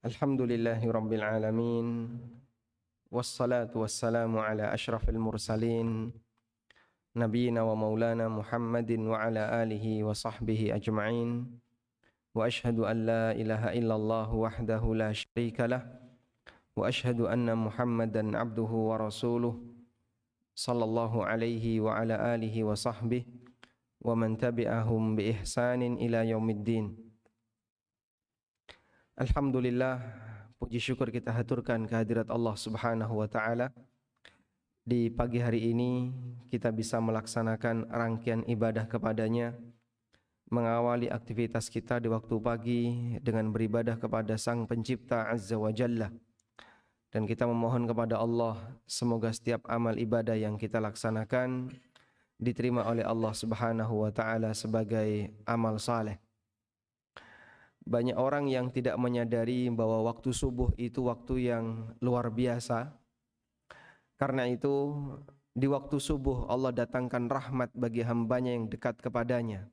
Alhamdulillahi Rabbil Alamin. Wassalatu wassalamu ala ashrafil mursalin Nabiina wa maulana Muhammadin wa ala alihi wa sahbihi ajma'in. Wa ashhadu an la ilaha illallah wahdahu la syarika lah. Wa ashhadu anna Muhammadan abduhu wa rasuluh sallallahu alaihi wa ala alihi wa sahbihi wa man tabi'ahum bi ihsanin ila yaumiddin. Alhamdulillah, puji syukur kita haturkan kehadirat Allah Subhanahu wa taala. Di pagi hari ini kita bisa melaksanakan rangkaian ibadah kepadanya, mengawali aktivitas kita di waktu pagi dengan beribadah kepada Sang Pencipta Azza wa Jalla. Dan kita memohon kepada Allah semoga setiap amal ibadah yang kita laksanakan diterima oleh Allah Subhanahu wa taala sebagai amal saleh. Banyak orang yang tidak menyadari bahwa waktu subuh itu waktu yang luar biasa. Karena itu di waktu subuh Allah datangkan rahmat bagi hambanya yang dekat kepadanya.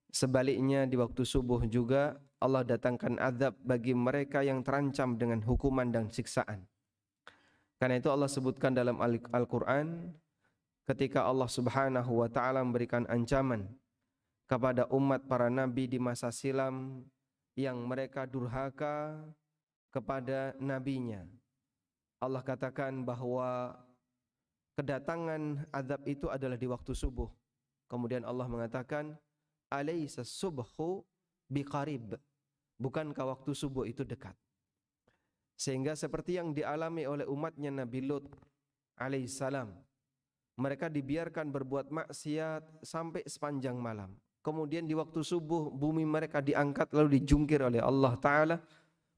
Sebaliknya di waktu subuh juga Allah datangkan azab bagi mereka yang terancam dengan hukuman dan siksaan. Karena itu Allah sebutkan dalam Al-Quran ketika Allah Subhanahu wa ta'ala memberikan ancaman kepada umat para nabi di masa silam yang mereka durhaka kepada nabinya. Allah katakan bahwa kedatangan azab itu adalah di waktu subuh. Kemudian Allah mengatakan, alaysa subhu biqarib. Bukankah waktu subuh itu dekat? Sehingga seperti yang dialami oleh umatnya Nabi Lut alaihissalam, mereka dibiarkan berbuat maksiat sampai sepanjang malam. Kemudian di waktu subuh bumi mereka diangkat lalu dijungkir oleh Allah Ta'ala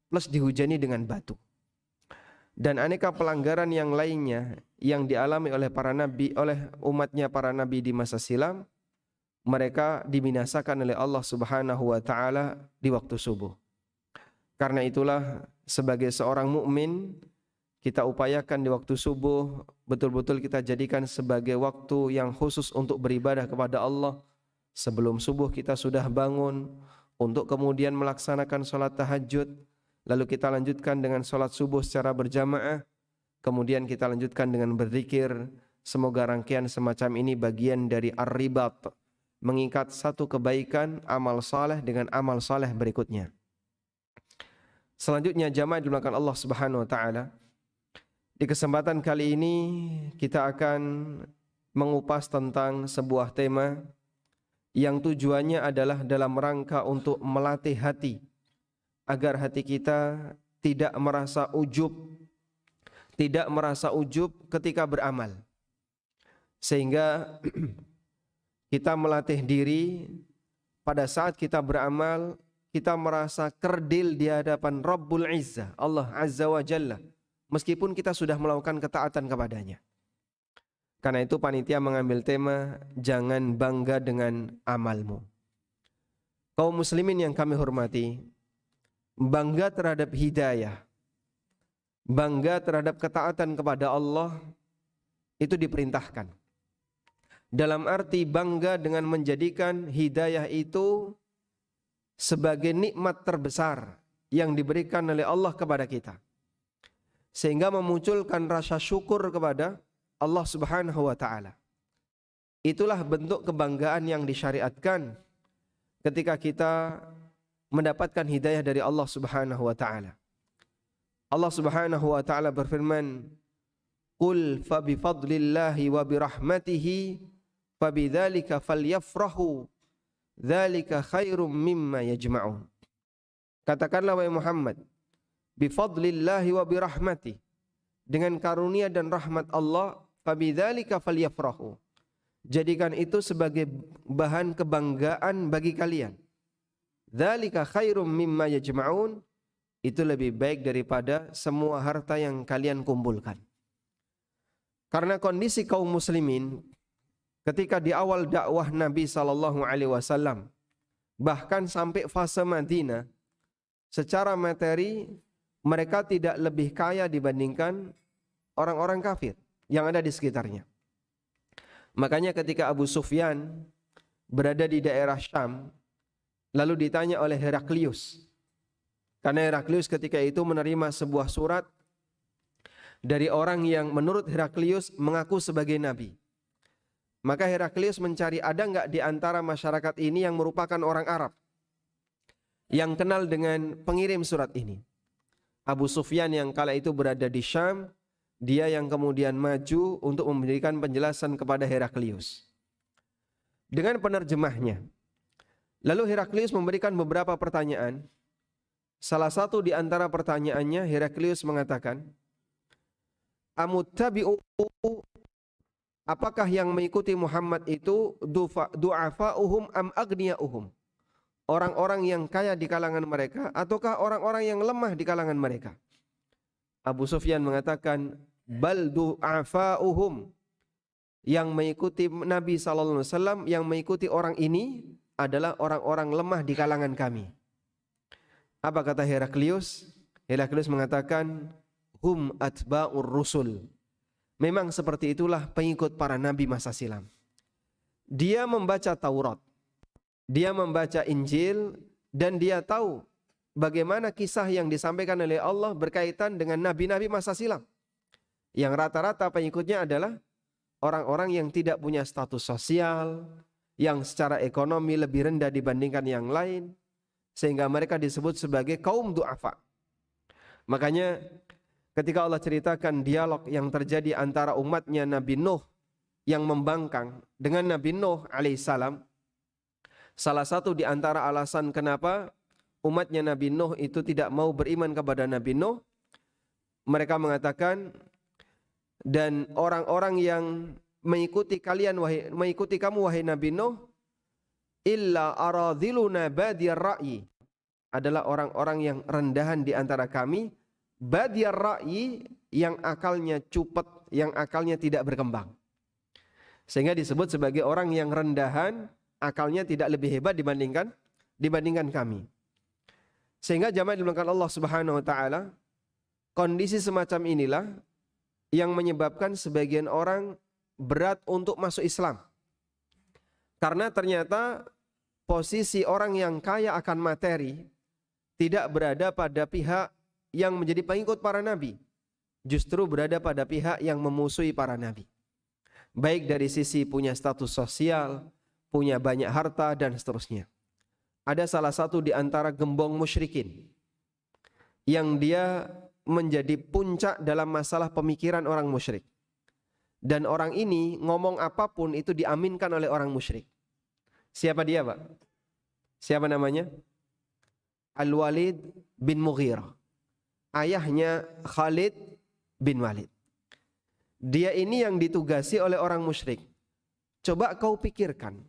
plus dihujani dengan batu. Dan aneka pelanggaran yang lainnya yang dialami oleh para nabi, oleh umatnya para nabi di masa silam, mereka dibinasakan oleh Allah Subhanahu wa taala di waktu subuh. Karena itulah sebagai seorang mukmin kita upayakan di waktu subuh betul-betul kita jadikan sebagai waktu yang khusus untuk beribadah kepada Allah. Sebelum subuh kita sudah bangun untuk kemudian melaksanakan sholat tahajud. Lalu kita lanjutkan dengan sholat subuh secara berjamaah. Kemudian kita lanjutkan dengan berzikir. Semoga rangkaian semacam ini bagian dari ar-ribat, mengikat satu kebaikan amal saleh dengan amal saleh berikutnya. Selanjutnya jamaah dimulakan Allah Subhanahu wa taala. Di kesempatan kali ini kita akan mengupas tentang sebuah tema yang tujuannya adalah dalam rangka untuk melatih hati agar hati kita tidak merasa ujub ketika beramal. Sehingga kita melatih diri pada saat kita beramal, kita merasa kerdil di hadapan Rabbul Izzah, Allah Azza wa Jalla, meskipun kita sudah melakukan ketaatan kepadanya. Karena itu panitia mengambil tema jangan bangga dengan amalmu. Kaum muslimin yang kami hormati, bangga terhadap hidayah, bangga terhadap ketaatan kepada Allah itu diperintahkan. Dalam arti bangga dengan menjadikan hidayah itu sebagai nikmat terbesar yang diberikan oleh Allah kepada kita. Sehingga memunculkan rasa syukur kepada Allah Subhanahu wa ta'ala. Itulah bentuk kebanggaan yang disyariatkan ketika kita mendapatkan hidayah dari Allah Subhanahu wa ta'ala. Allah Subhanahu wa ta'ala berfirman, "Qul fa bi fadlillahi wa bi rahmatihi fa bidzalika falyafrahu dzalika khairum mimma yajma'un." Katakanlah wahai Muhammad, bi fadlillahi wa bi rahmatihi, dengan karunia dan rahmat Allah, fa bidzalika falyafrahu, jadikan itu sebagai bahan kebanggaan bagi kalian. Dzalika khairum mimma yajma'un, itu lebih baik daripada semua harta yang kalian kumpulkan. Karena kondisi kaum muslimin ketika di awal dakwah Nabi SAW, bahkan sampai fase Madinah, secara materi mereka tidak lebih kaya dibandingkan orang-orang kafir yang ada di sekitarnya. Makanya ketika Abu Sufyan berada di daerah Syam, lalu ditanya oleh Heraklius, karena Heraklius ketika itu menerima sebuah surat dari orang yang menurut Heraklius mengaku sebagai nabi. Maka Heraklius mencari ada enggak di antara masyarakat ini yang merupakan orang Arab yang kenal dengan pengirim surat ini. Abu Sufyan yang kala itu berada di Syam, dia yang kemudian maju untuk memberikan penjelasan kepada Heraklius dengan penerjemahnya. Lalu Heraklius memberikan beberapa pertanyaan. Salah satu di antara pertanyaannya, Heraklius mengatakan, Amuttabi'u, apakah yang mengikuti Muhammad itu du'afa'uhum am aghniya'uhum? Orang-orang yang kaya di kalangan mereka ataukah orang-orang yang lemah di kalangan mereka? Abu Sufyan mengatakan, bal du'afa'uhum. Yang mengikuti Nabi SAW, yang mengikuti orang ini adalah orang-orang lemah di kalangan kami. Apa kata Heraklius? Heraklius mengatakan, hum atba'ur rusul. Memang seperti itulah pengikut para nabi masa silam. Dia membaca Taurat, dia membaca Injil, dan dia tahu bagaimana kisah yang disampaikan oleh Allah berkaitan dengan nabi-nabi masa silam. Yang rata-rata pengikutnya adalah orang-orang yang tidak punya status sosial, yang secara ekonomi lebih rendah dibandingkan yang lain, sehingga mereka disebut sebagai kaum du'afa. Makanya ketika Allah ceritakan dialog yang terjadi antara umatnya Nabi Nuh yang membangkang dengan Nabi Nuh alaihissalam, salah satu di antara alasan kenapa umatnya Nabi Nuh itu tidak mau beriman kepada Nabi Nuh, mereka mengatakan, dan orang-orang yang mengikuti kamu wahai Nabi Nuh, illa aradhiluna badiyar ra'yi, adalah orang-orang yang rendahan di antara kami, badiyar ra'yi, yang akalnya cupet, yang akalnya tidak berkembang. Sehingga disebut sebagai orang yang rendahan, akalnya tidak lebih hebat dibandingkan kami. Sehingga jamaah dimulakan Allah Subhanahu wa taala, kondisi semacam inilah yang menyebabkan sebagian orang berat untuk masuk Islam. Karena ternyata posisi orang yang kaya akan materi tidak berada pada pihak yang menjadi pengikut para nabi, justru berada pada pihak yang memusuhi para nabi. Baik dari sisi punya status sosial, punya banyak harta, dan seterusnya. Ada salah satu di antara gembong musyrikin yang dia menjadi puncak dalam masalah pemikiran orang musyrik. Dan orang ini ngomong apapun itu diaminkan oleh orang musyrik. Siapa dia, Pak? Siapa namanya? Al-Walid bin Mughirah. Ayahnya Khalid bin Walid. Dia ini yang ditugasi oleh orang musyrik. Coba kau pikirkan,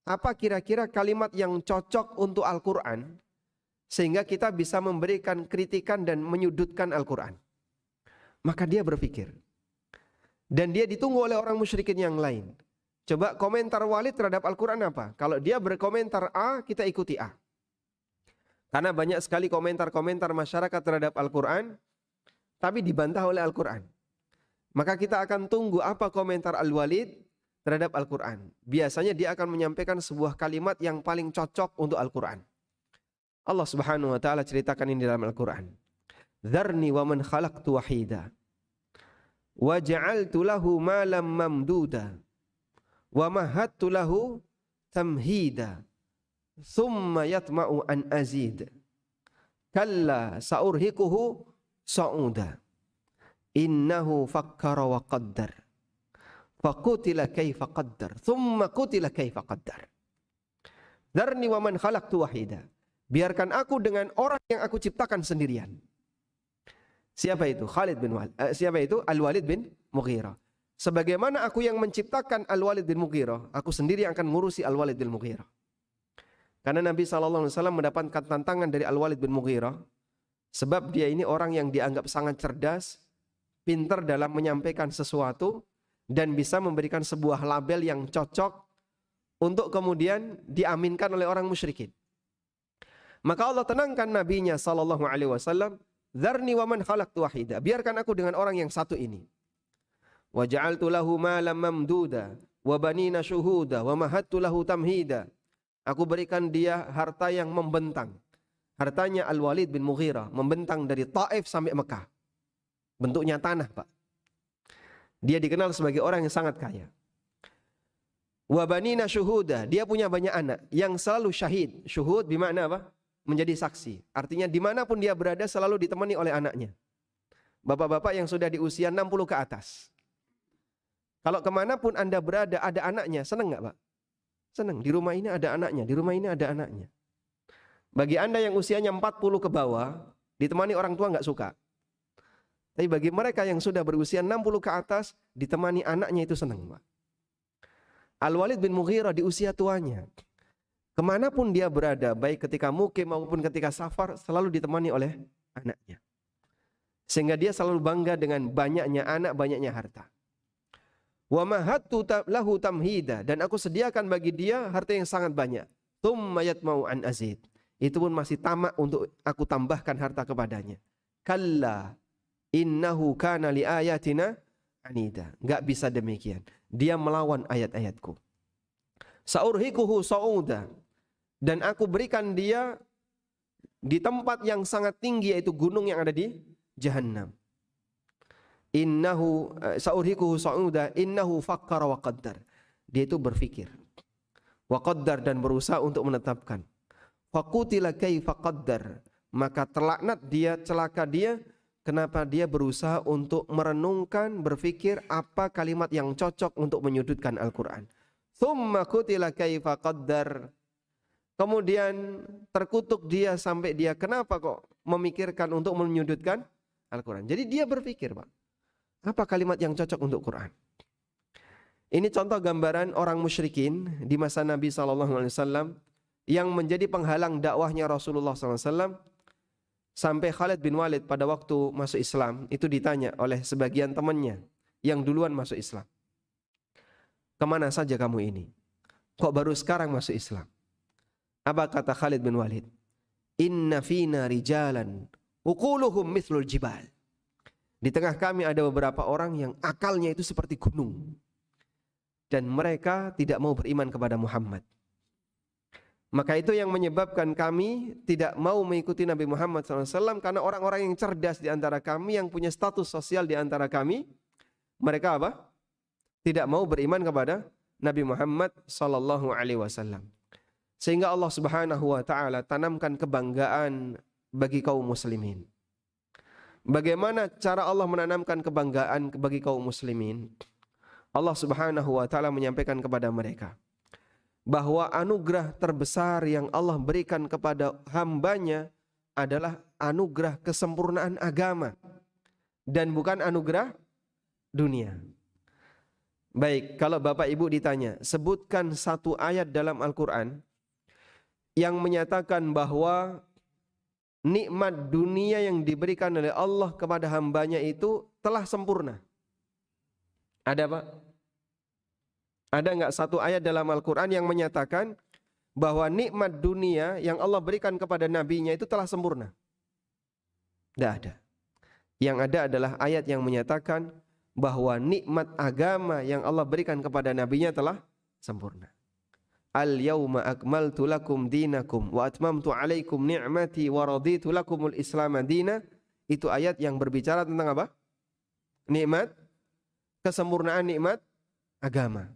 apa kira-kira kalimat yang cocok untuk Al-Quran sehingga kita bisa memberikan kritikan dan menyudutkan Al-Quran. Maka dia berpikir. Dan dia ditunggu oleh orang musyrikin yang lain. Coba komentar Walid terhadap Al-Quran apa? Kalau dia berkomentar A, kita ikuti A. Karena banyak sekali komentar-komentar masyarakat terhadap Al-Quran, tapi dibantah oleh Al-Quran. Maka kita akan tunggu apa komentar Al-Walid terhadap Al-Quran. Biasanya dia akan menyampaikan sebuah kalimat yang paling cocok untuk Al-Quran. Allah Subhanahu wa taala ceritakan ini dalam Al-Quran. Dzarni wa man khalaqtu wahida wa ja'altu lahu malam mamduda wa mahattu lahu tamhida thumma yatma'u an azid kalla sa'urhiquhu sa'uda innahu fakkara wa qaddar faqutila kaifa qaddar thumma qutila kaifa qaddar. Dzarni wa man khalaqtu wahida. Biarkan aku dengan orang yang aku ciptakan sendirian. Siapa itu? Khalid bin Walid. Siapa itu? Al-Walid bin Mughirah. Sebagaimana aku yang menciptakan Al-Walid bin Mughirah, aku sendiri yang akan ngurusi Al-Walid bin Mughirah. Karena Nabi SAW mendapatkan tantangan dari Al-Walid bin Mughirah, sebab dia ini orang yang dianggap sangat cerdas, pintar dalam menyampaikan sesuatu, dan bisa memberikan sebuah label yang cocok untuk kemudian diaminkan oleh orang musyrikin. Maka Allah tenangkan nabinya sallallahu alaihi wasallam, Dzarni wa man khalaqtu wahida. Biarkan aku dengan orang yang satu ini. Wa ja'altu lahu malam mamduda wa banina syuhuda wa mahattu lahu tamhida. Aku berikan dia harta yang membentang. Hartanya Al-Walid bin Mughirah membentang dari Taif sampai Mekah. Bentuknya tanah, Pak. Dia dikenal sebagai orang yang sangat kaya. Wa banina syuhuda, dia punya banyak anak yang selalu syahid. Syuhud bermakna apa? Menjadi saksi. Artinya dimanapun dia berada selalu ditemani oleh anaknya. Bapak-bapak yang sudah di usia 60 ke atas. Kalau kemanapun Anda berada ada anaknya, senang nggak Pak? Senang. Di rumah ini ada anaknya, di rumah ini ada anaknya. Bagi Anda yang usianya 40 ke bawah, ditemani orang tua nggak suka. Tapi bagi mereka yang sudah berusia 60 ke atas, ditemani anaknya itu senang Pak. Al-Walid bin Mughirah di usia tuanya, kemanapun dia berada, baik ketika mukim maupun ketika safar, selalu ditemani oleh anaknya. Sehingga dia selalu bangga dengan banyaknya anak, banyaknya harta. Wa mahattu lahu tamhida, dan aku sediakan bagi dia harta yang sangat banyak. Tsumma yatma'u an azid. Itu pun masih tamak untuk aku tambahkan harta kepadanya. Kalla innahu kana li ayatina anida. Enggak bisa demikian. Dia melawan ayat-ayatku. Saurhikuhu sa'uda, dan aku berikan dia di tempat yang sangat tinggi, yaitu gunung yang ada di Jahannam. Innahu saurhikuhu sa'uda innahu fakkara wa qaddar. Dia itu berfikir, wa qaddar, dan berusaha untuk menetapkan. Faqutila kaifa qaddar, maka terlaknat dia, celaka dia. Kenapa dia berusaha untuk merenungkan, berfikir apa kalimat yang cocok untuk menyudutkan Al-Quran. Tsumma qutila kaifa qaddar. Kemudian terkutuk dia sampai dia kenapa kok memikirkan untuk menyudutkan Al-Quran. Jadi dia berpikir, Pak, apa kalimat yang cocok untuk Quran. Ini contoh gambaran orang musyrikin di masa Nabi SAW yang menjadi penghalang dakwahnya Rasulullah SAW. Sampai Khalid bin Walid pada waktu masuk Islam itu ditanya oleh sebagian temannya yang duluan masuk Islam. Kemana saja kamu ini? Kok baru sekarang masuk Islam? Apa kata Khalid bin Walid? Inna fina rijalan uquluhum mithlul jibal. Di tengah kami ada beberapa orang yang akalnya itu seperti gunung. Dan mereka tidak mau beriman kepada Muhammad. Maka itu yang menyebabkan kami tidak mau mengikuti Nabi Muhammad SAW, karena orang-orang yang cerdas di antara kami, yang punya status sosial di antara kami, mereka apa? Tidak mau beriman kepada Nabi Muhammad SAW. Sehingga Allah Subhanahu wa Ta'ala tanamkan kebanggaan bagi kaum muslimin. Bagaimana cara Allah menanamkan kebanggaan bagi kaum muslimin? Allah Subhanahu wa Ta'ala menyampaikan kepada mereka bahwa anugerah terbesar yang Allah berikan kepada hambanya adalah anugerah kesempurnaan agama dan bukan anugerah dunia. Baik, kalau Bapak Ibu ditanya, sebutkan satu ayat dalam Al-Quran yang menyatakan bahwa nikmat dunia yang diberikan oleh Allah kepada hambanya itu telah sempurna. Ada Pak? Ada enggak satu ayat dalam Al-Quran yang menyatakan bahwa nikmat dunia yang Allah berikan kepada nabinya itu telah sempurna? Tidak ada. Yang ada adalah ayat yang menyatakan bahwa nikmat agama yang Allah berikan kepada nabinya telah sempurna. Al-yawma akmaltu lakum dinakum wa atmamtu alaikum ni'mati wa raditu lakumul islam dina. Itu ayat yang berbicara tentang apa? Nikmat, kesempurnaan nikmat agama.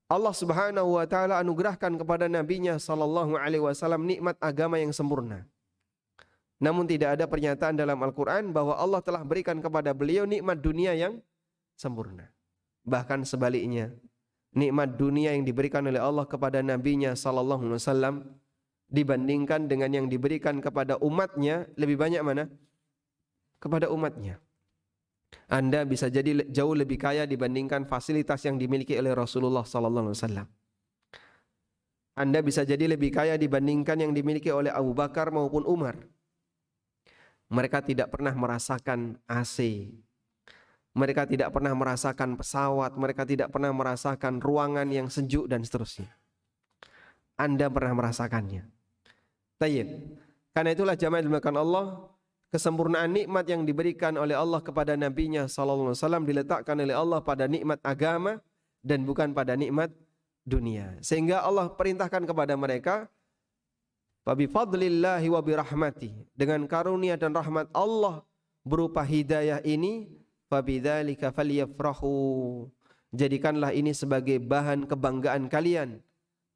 Allah Subhanahu wa Ta'ala anugerahkan kepada nabinya sallallahu alaihi wasallam nikmat agama yang sempurna. Namun tidak ada pernyataan dalam Al-Quran bahwa Allah telah berikan kepada beliau nikmat dunia yang sempurna. Bahkan sebaliknya, nikmat dunia yang diberikan oleh Allah kepada nabinya sallallahu alaihi wasallam dibandingkan dengan yang diberikan kepada umatnya, lebih banyak mana? Kepada umatnya. Anda bisa jadi jauh lebih kaya dibandingkan fasilitas yang dimiliki oleh Rasulullah SAW. Anda bisa jadi lebih kaya dibandingkan yang dimiliki oleh Abu Bakar maupun Umar. Mereka tidak pernah merasakan AC. Mereka tidak pernah merasakan pesawat. Mereka tidak pernah merasakan ruangan yang sejuk dan seterusnya. Anda pernah merasakannya. Tayyib. Karena itulah jamaah dimuliakan Allah, kesempurnaan nikmat yang diberikan oleh Allah kepada Nabi-Nya sallallahu alaihi wasallam diletakkan oleh Allah pada nikmat agama dan bukan pada nikmat dunia. Sehingga Allah perintahkan kepada mereka, "Fabi fadlillahi wa birahmati." Dengan karunia dan rahmat Allah berupa hidayah ini, fabidzalika falyafrahu. Jadikanlah ini sebagai bahan kebanggaan kalian.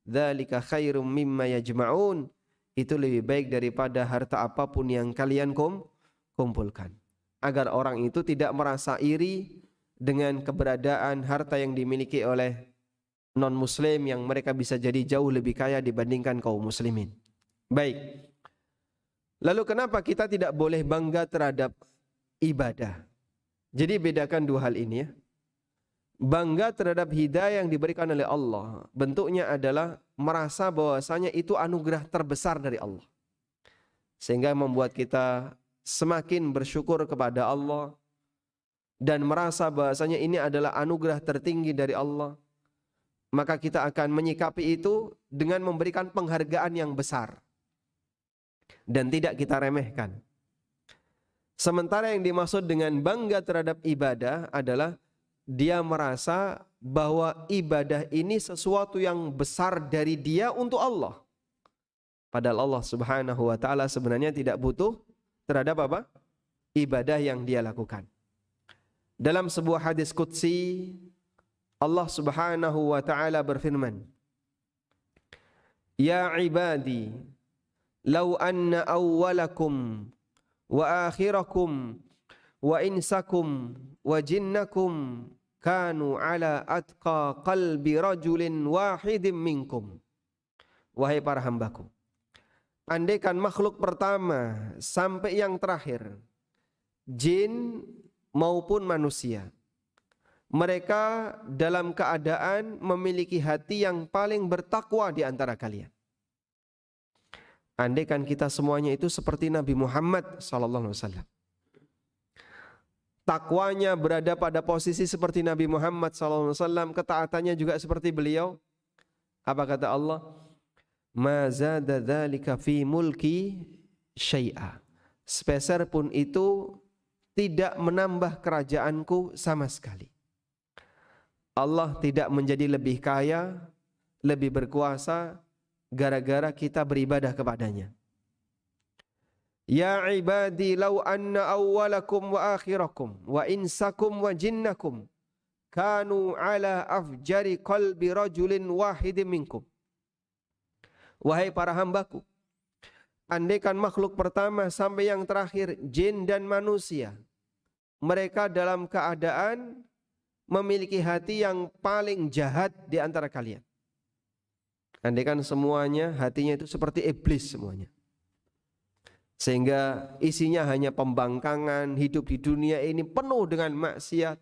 Dzalika khairum mimma yajma'un. Itu lebih baik daripada harta apapun yang kalian kumpulkan. Agar orang itu tidak merasa iri dengan keberadaan harta yang dimiliki oleh non-muslim yang mereka bisa jadi jauh lebih kaya dibandingkan kaum muslimin. Baik. Lalu kenapa kita tidak boleh bangga terhadap ibadah? Jadi bedakan dua hal ini ya. Bangga terhadap hidayah yang diberikan oleh Allah, bentuknya adalah merasa bahwasanya itu anugerah terbesar dari Allah. Sehingga membuat kita semakin bersyukur kepada Allah dan merasa bahwasanya ini adalah anugerah tertinggi dari Allah. Maka kita akan menyikapi itu dengan memberikan penghargaan yang besar dan tidak kita remehkan. Sementara yang dimaksud dengan bangga terhadap ibadah adalah dia merasa bahwa ibadah ini sesuatu yang besar dari dia untuk Allah. Padahal Allah Subhanahu wa taala sebenarnya tidak butuh terhadap apa? Ibadah yang dia lakukan. Dalam sebuah hadis qudsi, Allah Subhanahu wa taala berfirman, "Ya ibadi, law anna awwalakum wa akhirakum wa insakum wa jinnakum kanu ala atqa qalbi rajulin wahidin minkum." Wahai para hambaku, andaikan makhluk pertama sampai yang terakhir, jin maupun manusia, mereka dalam keadaan memiliki hati yang paling bertakwa di antara kalian. Andaikan kita semuanya itu seperti Nabi Muhammad sallallahu alaihi wasallam, takwanya berada pada posisi seperti Nabi Muhammad SAW, ketaatannya juga seperti beliau. Apa kata Allah? "Ma zada dzalika fi mulki syai'a." Sepeser pun itu tidak menambah kerajaanku sama sekali. Allah tidak menjadi lebih kaya, lebih berkuasa gara-gara kita beribadah kepadanya. Ya ibadi law anna awwalakum wa akhirakum wa insakum wa jinnakum kanu ala afjari qalbi rajulin wahidin minkum. Wahai para hambaku, andaikan makhluk pertama sampai yang terakhir, jin dan manusia, mereka dalam keadaan memiliki hati yang paling jahat di antara kalian. Andaikan semuanya hatinya itu seperti iblis semuanya, sehingga isinya hanya pembangkangan, hidup di dunia ini penuh dengan maksiat.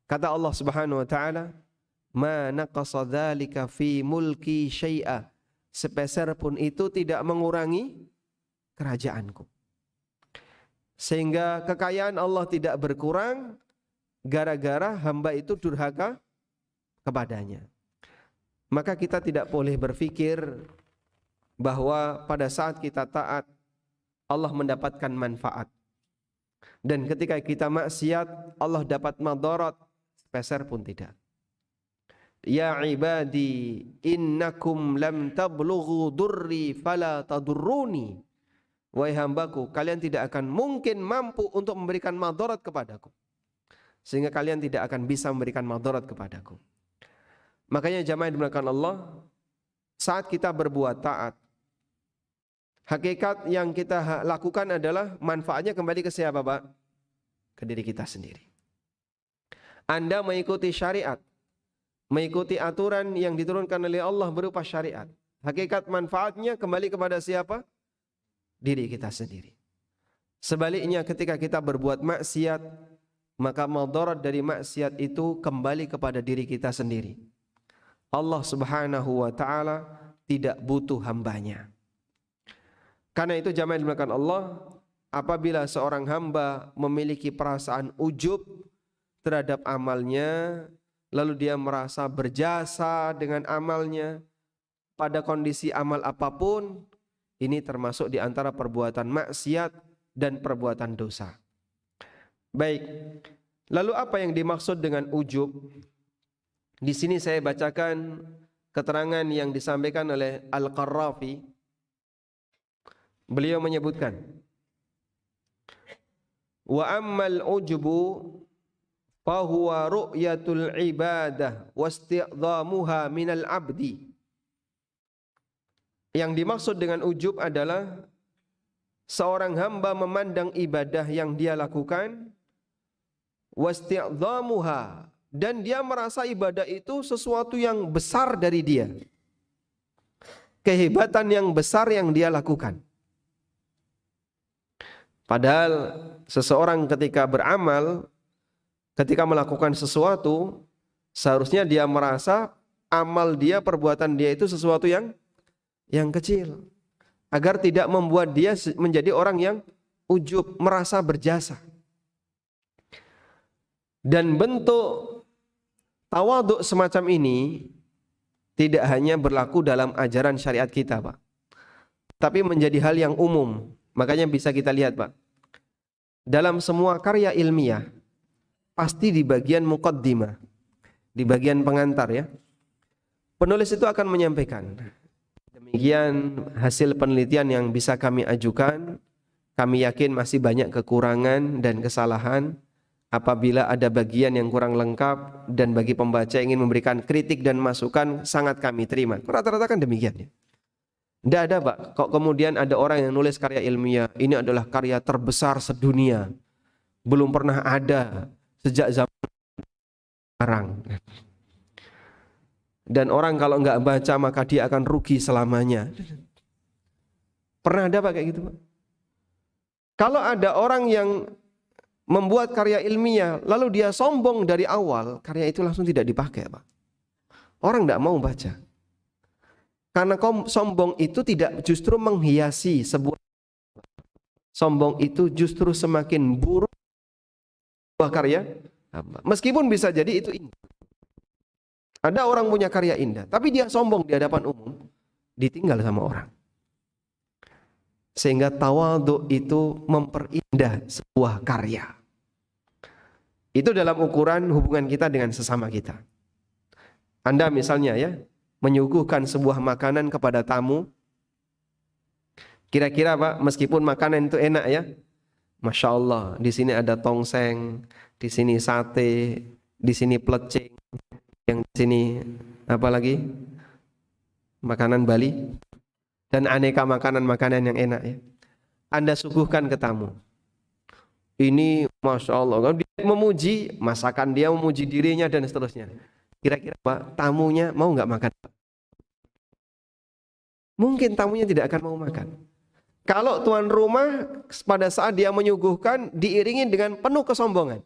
Kata Allah Subhanahu wa taala, "Ma naqasa dzalika fi mulki syai'a." Sepeser pun itu tidak mengurangi kerajaanku. Sehingga kekayaan Allah tidak berkurang gara-gara hamba itu durhaka kepadanya. Maka kita tidak boleh berpikir bahwa pada saat kita taat Allah mendapatkan manfaat, dan ketika kita maksiat Allah dapat madarat, sepeser pun tidak. Ya ibadi innakum lam tablughu durri fala tadurruni. Wahai hambaku, kalian tidak akan mungkin mampu untuk memberikan madarat kepadaku, sehingga kalian tidak akan bisa memberikan madarat kepadaku. Makanya jamaah yang dimuliakan Allah, saat kita berbuat taat, hakikat yang kita lakukan adalah manfaatnya kembali ke siapa, Pak? Ke diri kita sendiri. Anda mengikuti syariat, mengikuti aturan yang diturunkan oleh Allah berupa syariat. Hakikat manfaatnya kembali kepada siapa? Diri kita sendiri. Sebaliknya ketika kita berbuat maksiat, maka madarat dari maksiat itu kembali kepada diri kita sendiri. Allah Subhanahu wa taala tidak butuh hambanya. Karena itu jamaah yang dimuliakan Allah, apabila seorang hamba memiliki perasaan ujub terhadap amalnya, lalu dia merasa berjasa dengan amalnya pada kondisi amal apapun, Ini termasuk di antara perbuatan maksiat dan perbuatan dosa. Baik. Lalu apa yang dimaksud dengan ujub? Di sini saya bacakan keterangan yang disampaikan oleh Al-Qarrafi. Beliau menyebutkan, wa ammal ujubu fahuwa ru'yatul ibadah wasti'dhamuha minal abdi. Yang dimaksud dengan ujub adalah seorang hamba memandang ibadah yang dia lakukan, wasti'dhamuha, dan dia merasa ibadah itu sesuatu yang besar dari dia, kehebatan yang besar yang dia lakukan. Padahal seseorang ketika beramal, ketika melakukan sesuatu, seharusnya dia merasa amal dia, perbuatan dia itu sesuatu yang kecil, agar tidak membuat dia menjadi orang yang ujub, merasa berjasa. Dan bentuk tawadhu semacam ini tidak hanya berlaku dalam ajaran syariat kita, Pak, tapi menjadi hal yang umum. Makanya bisa kita lihat, Pak, dalam semua karya ilmiah pasti di bagian muqaddimah, di bagian pengantar ya, penulis itu akan menyampaikan, demikian hasil penelitian yang bisa kami ajukan, kami yakin masih banyak kekurangan dan kesalahan. Apabila ada bagian yang kurang lengkap dan bagi pembaca ingin memberikan kritik dan masukan, sangat kami terima. Rata-rata kan demikian ya. Tidak ada, Pak, kok kemudian ada orang yang nulis karya ilmiah, ini adalah karya terbesar sedunia, belum pernah ada sejak zaman sekarang. Dan orang kalau nggak baca maka dia akan rugi selamanya. Pernah ada, Pak, kayak gitu, Pak? Kalau ada orang yang membuat karya ilmiah lalu dia sombong dari awal, karya itu langsung tidak dipakai, Pak. Orang tidak mau baca. Karena sombong itu tidak justru menghiasi sebuah, sombong itu justru semakin buruk sebuah karya. Meskipun bisa jadi itu indah. Ada orang punya karya indah, tapi dia sombong di hadapan umum, ditinggal sama orang. Sehingga tawadhu itu memperindah sebuah karya. Itu dalam ukuran hubungan kita dengan sesama kita. Anda misalnya ya, menyuguhkan sebuah makanan kepada tamu. Kira-kira, Pak, meskipun makanan itu enak ya, Masya Allah, di sini ada tongseng, di sini sate, di sini plecing, yang di sini apa lagi? Makanan Bali dan aneka makanan-makanan yang enak ya. Anda suguhkan ke tamu. Ini Masya Allah, dia memuji masakan dia, memuji dirinya dan seterusnya. Kira-kira, Pak, tamunya mau nggak makan? Mungkin tamunya tidak akan mau makan. Kalau tuan rumah pada saat dia menyuguhkan diiringi dengan penuh kesombongan,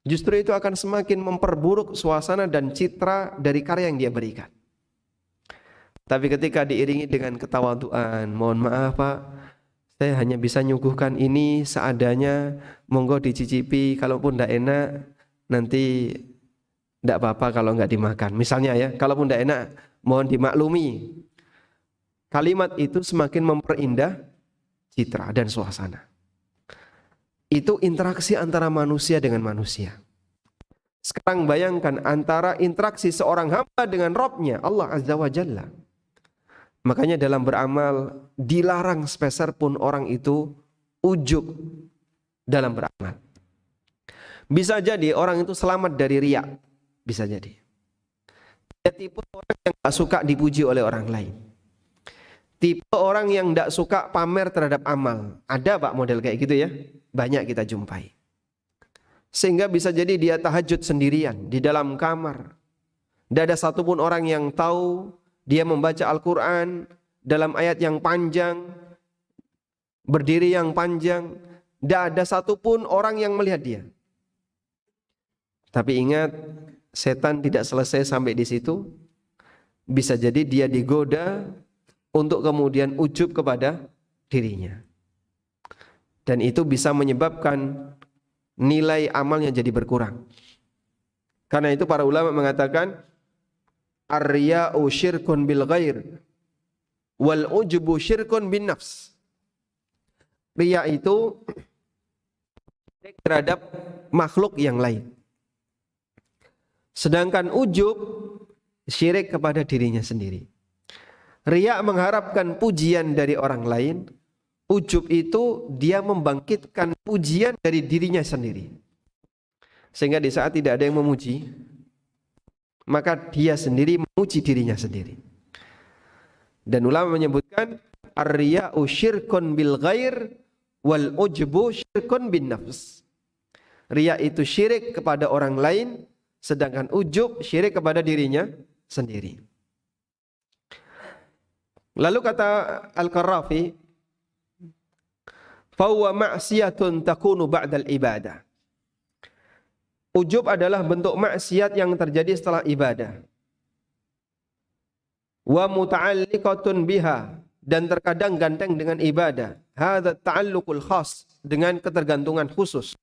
justru itu akan semakin memperburuk suasana dan citra dari karya yang dia berikan. Tapi ketika diiringi dengan ketawaduan, mohon maaf, Pak, saya hanya bisa nyuguhkan ini seadanya, monggo dicicipi, kalaupun tidak enak nanti tidak apa-apa kalau nggak dimakan. Misalnya ya, kalaupun tidak enak mohon dimaklumi. Kalimat itu semakin memperindah citra dan suasana. Itu interaksi antara manusia dengan manusia. Sekarang bayangkan antara interaksi seorang hamba dengan Rabb-nya, Allah Azza wa Jalla. Makanya dalam beramal dilarang sepeser pun orang itu ujub dalam beramal. Bisa jadi orang itu selamat dari riya. Bisa jadi. Dia tipe orang yang tak suka dipuji oleh orang lain. Tipe orang yang tak suka pamer terhadap amal. Ada, Pak, model kayak gitu ya. Banyak kita jumpai. Sehingga bisa jadi dia tahajud sendirian di dalam kamar. Tidak ada satupun orang yang tahu dia membaca Al-Quran dalam ayat yang panjang, berdiri yang panjang. Tidak ada satupun orang yang melihat dia. Tapi ingat, setan tidak selesai sampai di situ. Bisa jadi dia digoda untuk kemudian ujub kepada dirinya. Dan itu bisa menyebabkan nilai amalnya jadi berkurang. Karena itu para ulama mengatakan ar-riya'u syirkun bil ghair. wal ujbu syirkun bin nafs. Riya itu terhadap makhluk yang lain. Sedangkan ujub syirik kepada dirinya sendiri. Riya mengharapkan pujian dari orang lain. Ujub itu dia membangkitkan pujian dari dirinya sendiri. Sehingga di saat tidak ada yang memuji, maka dia sendiri memuji dirinya sendiri. Dan ulama menyebutkan ar-riya'u syirkun bil ghair wal ujbu syirkun bin nafs. Riya itu syirik kepada orang lain, sedangkan ujub syirik kepada dirinya sendiri. Lalu kata Al-Qarrafi, fahuwa ma'siyatun takunu ba'dal ibadah. Ujub adalah bentuk maksiat yang terjadi setelah ibadah. Wa muta'alliqatun biha, dan terkadang ganteng dengan ibadah. Hadza ta'alluqul khas, dengan ketergantungan khusus.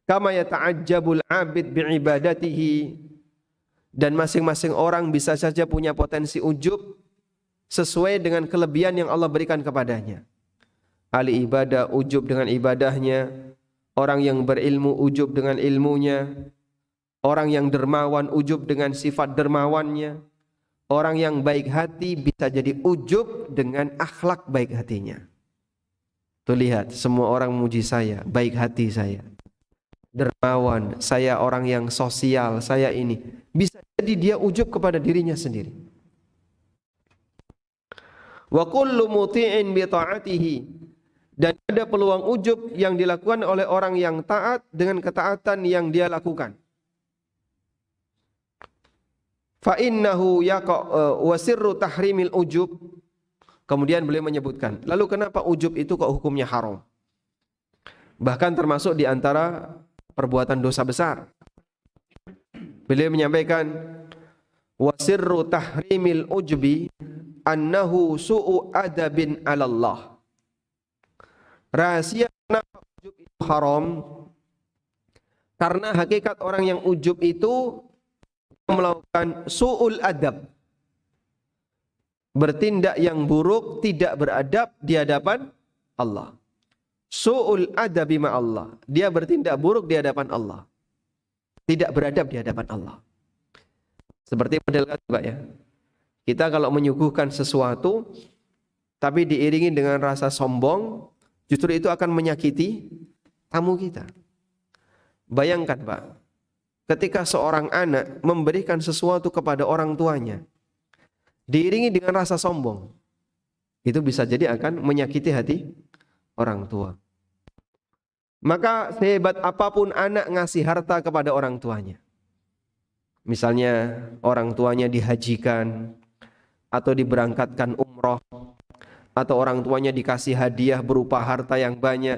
Kama yata'ajjabul 'abid bi'ibadatihi, dan masing-masing orang bisa saja punya potensi ujub sesuai dengan kelebihan yang Allah berikan kepadanya. Ahli ibadah ujub dengan ibadahnya, orang yang berilmu ujub dengan ilmunya, orang yang dermawan ujub dengan sifat dermawannya, orang yang baik hati bisa jadi ujub dengan akhlak baik hatinya. Tuh lihat, semua orang memuji saya, baik hati saya, dermawan, saya orang yang sosial, saya ini. Bisa jadi dia ujub kepada dirinya sendiri. Wa kullu muti'in bi ta'atihi, dan ada peluang ujub yang dilakukan oleh orang yang taat dengan ketaatan yang dia lakukan. Fa innahu wa sirru tahrimil ujub. Kemudian beliau menyebutkan, lalu kenapa ujub itu kok hukumnya haram? Bahkan termasuk di antara perbuatan dosa besar. Beliau menyampaikan, wa sirru tahrimil ujbi annahu su'u adabin 'ala Allah. Rahasia kenapa ujub itu haram, karena hakikat orang yang ujub itu melakukan su'ul adab, bertindak yang buruk, tidak beradab di hadapan Allah. Su'ul adabi ma'allah, dia bertindak buruk di hadapan Allah, tidak beradab di hadapan Allah. Seperti model kata Pak ya, kita kalau menyuguhkan sesuatu tapi diiringi dengan rasa sombong, justru itu akan menyakiti tamu kita. Bayangkan Pak, ketika seorang anak memberikan sesuatu kepada orang tuanya, diiringi dengan rasa sombong, itu bisa jadi akan menyakiti hati orang tua. Maka sehebat apapun anak ngasih harta kepada orang tuanya, misalnya orang tuanya dihajikan, atau diberangkatkan umroh, atau orang tuanya dikasih hadiah berupa harta yang banyak.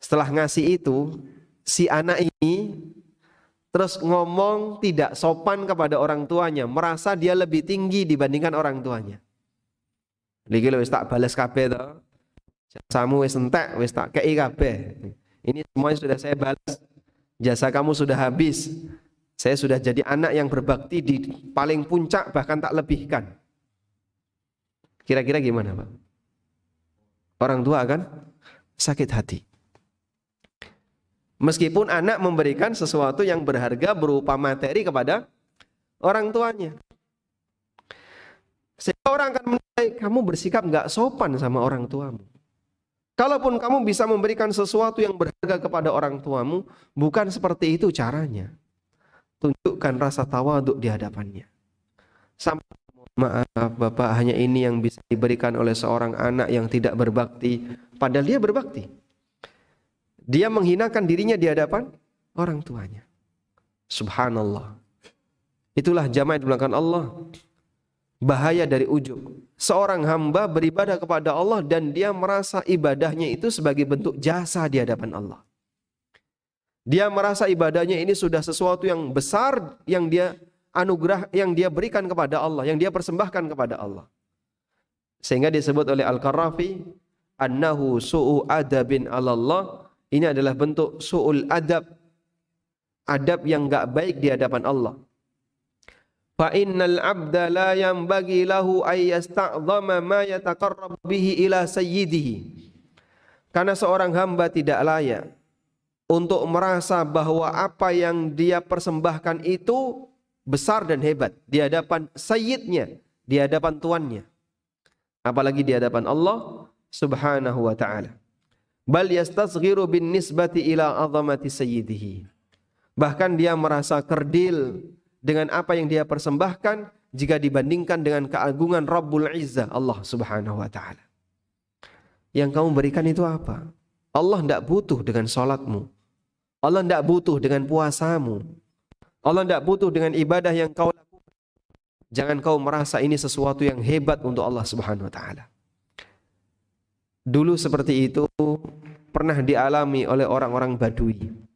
Setelah ngasih itu, si anak ini terus ngomong tidak sopan kepada orang tuanya, merasa dia lebih tinggi dibandingkan orang tuanya. Lagi wis tak balas kabeh to. Jasamu wis entek, wis tak kei kabeh. Ini semuanya sudah saya balas. Jasa kamu sudah habis. Saya sudah jadi anak yang berbakti di paling puncak, bahkan tak lebihkan. Kira-kira gimana Pak? Orang tua akan sakit hati. Meskipun anak memberikan sesuatu yang berharga berupa materi kepada orang tuanya. Sehingga orang akan menilai kamu bersikap gak sopan sama orang tuamu. Kalaupun kamu bisa memberikan sesuatu yang berharga kepada orang tuamu, bukan seperti itu caranya. Tunjukkan rasa tawaduk di hadapannya. Sampai, maaf Bapak, hanya ini yang bisa diberikan oleh seorang anak yang tidak berbakti, padahal dia berbakti. Dia menghinakan dirinya di hadapan orang tuanya. Subhanallah. Itulah jamaah di belakang Allah. Bahaya dari ujub. Seorang hamba beribadah kepada Allah dan dia merasa ibadahnya itu sebagai bentuk jasa di hadapan Allah. Dia merasa ibadahnya ini sudah sesuatu yang besar yang dia anugerah, yang dia berikan kepada Allah, yang dia persembahkan kepada Allah. Sehingga disebut oleh Al-Qarrafi, annahu su'u adabin 'ala Allah. Ini adalah bentuk su'ul adab, adab yang enggak baik di hadapan Allah. Fa innal 'abda la yanbaghi lahu ay yasta'dhama ma yataqarrab bihi ila sayyidihi. Karena seorang hamba tidak layak untuk merasa bahwa apa yang dia persembahkan itu besar dan hebat di hadapan sayyidnya, di hadapan tuannya. Apalagi di hadapan Allah Subhanahu wa ta'ala. Bal yastasghiru bin nisbati ila 'azamati sayyidihi. Bahkan dia merasa kerdil dengan apa yang dia persembahkan jika dibandingkan dengan keagungan Rabbul Izzah Allah Subhanahu wa ta'ala. Yang kamu berikan itu apa? Allah tidak butuh dengan salatmu. Allah tidak butuh dengan puasamu. Allah tidak butuh dengan ibadah yang kau lakukan. Jangan kau merasa ini sesuatu yang hebat untuk Allah Subhanahu wa ta'ala. Dulu seperti itu pernah dialami oleh orang-orang Badui.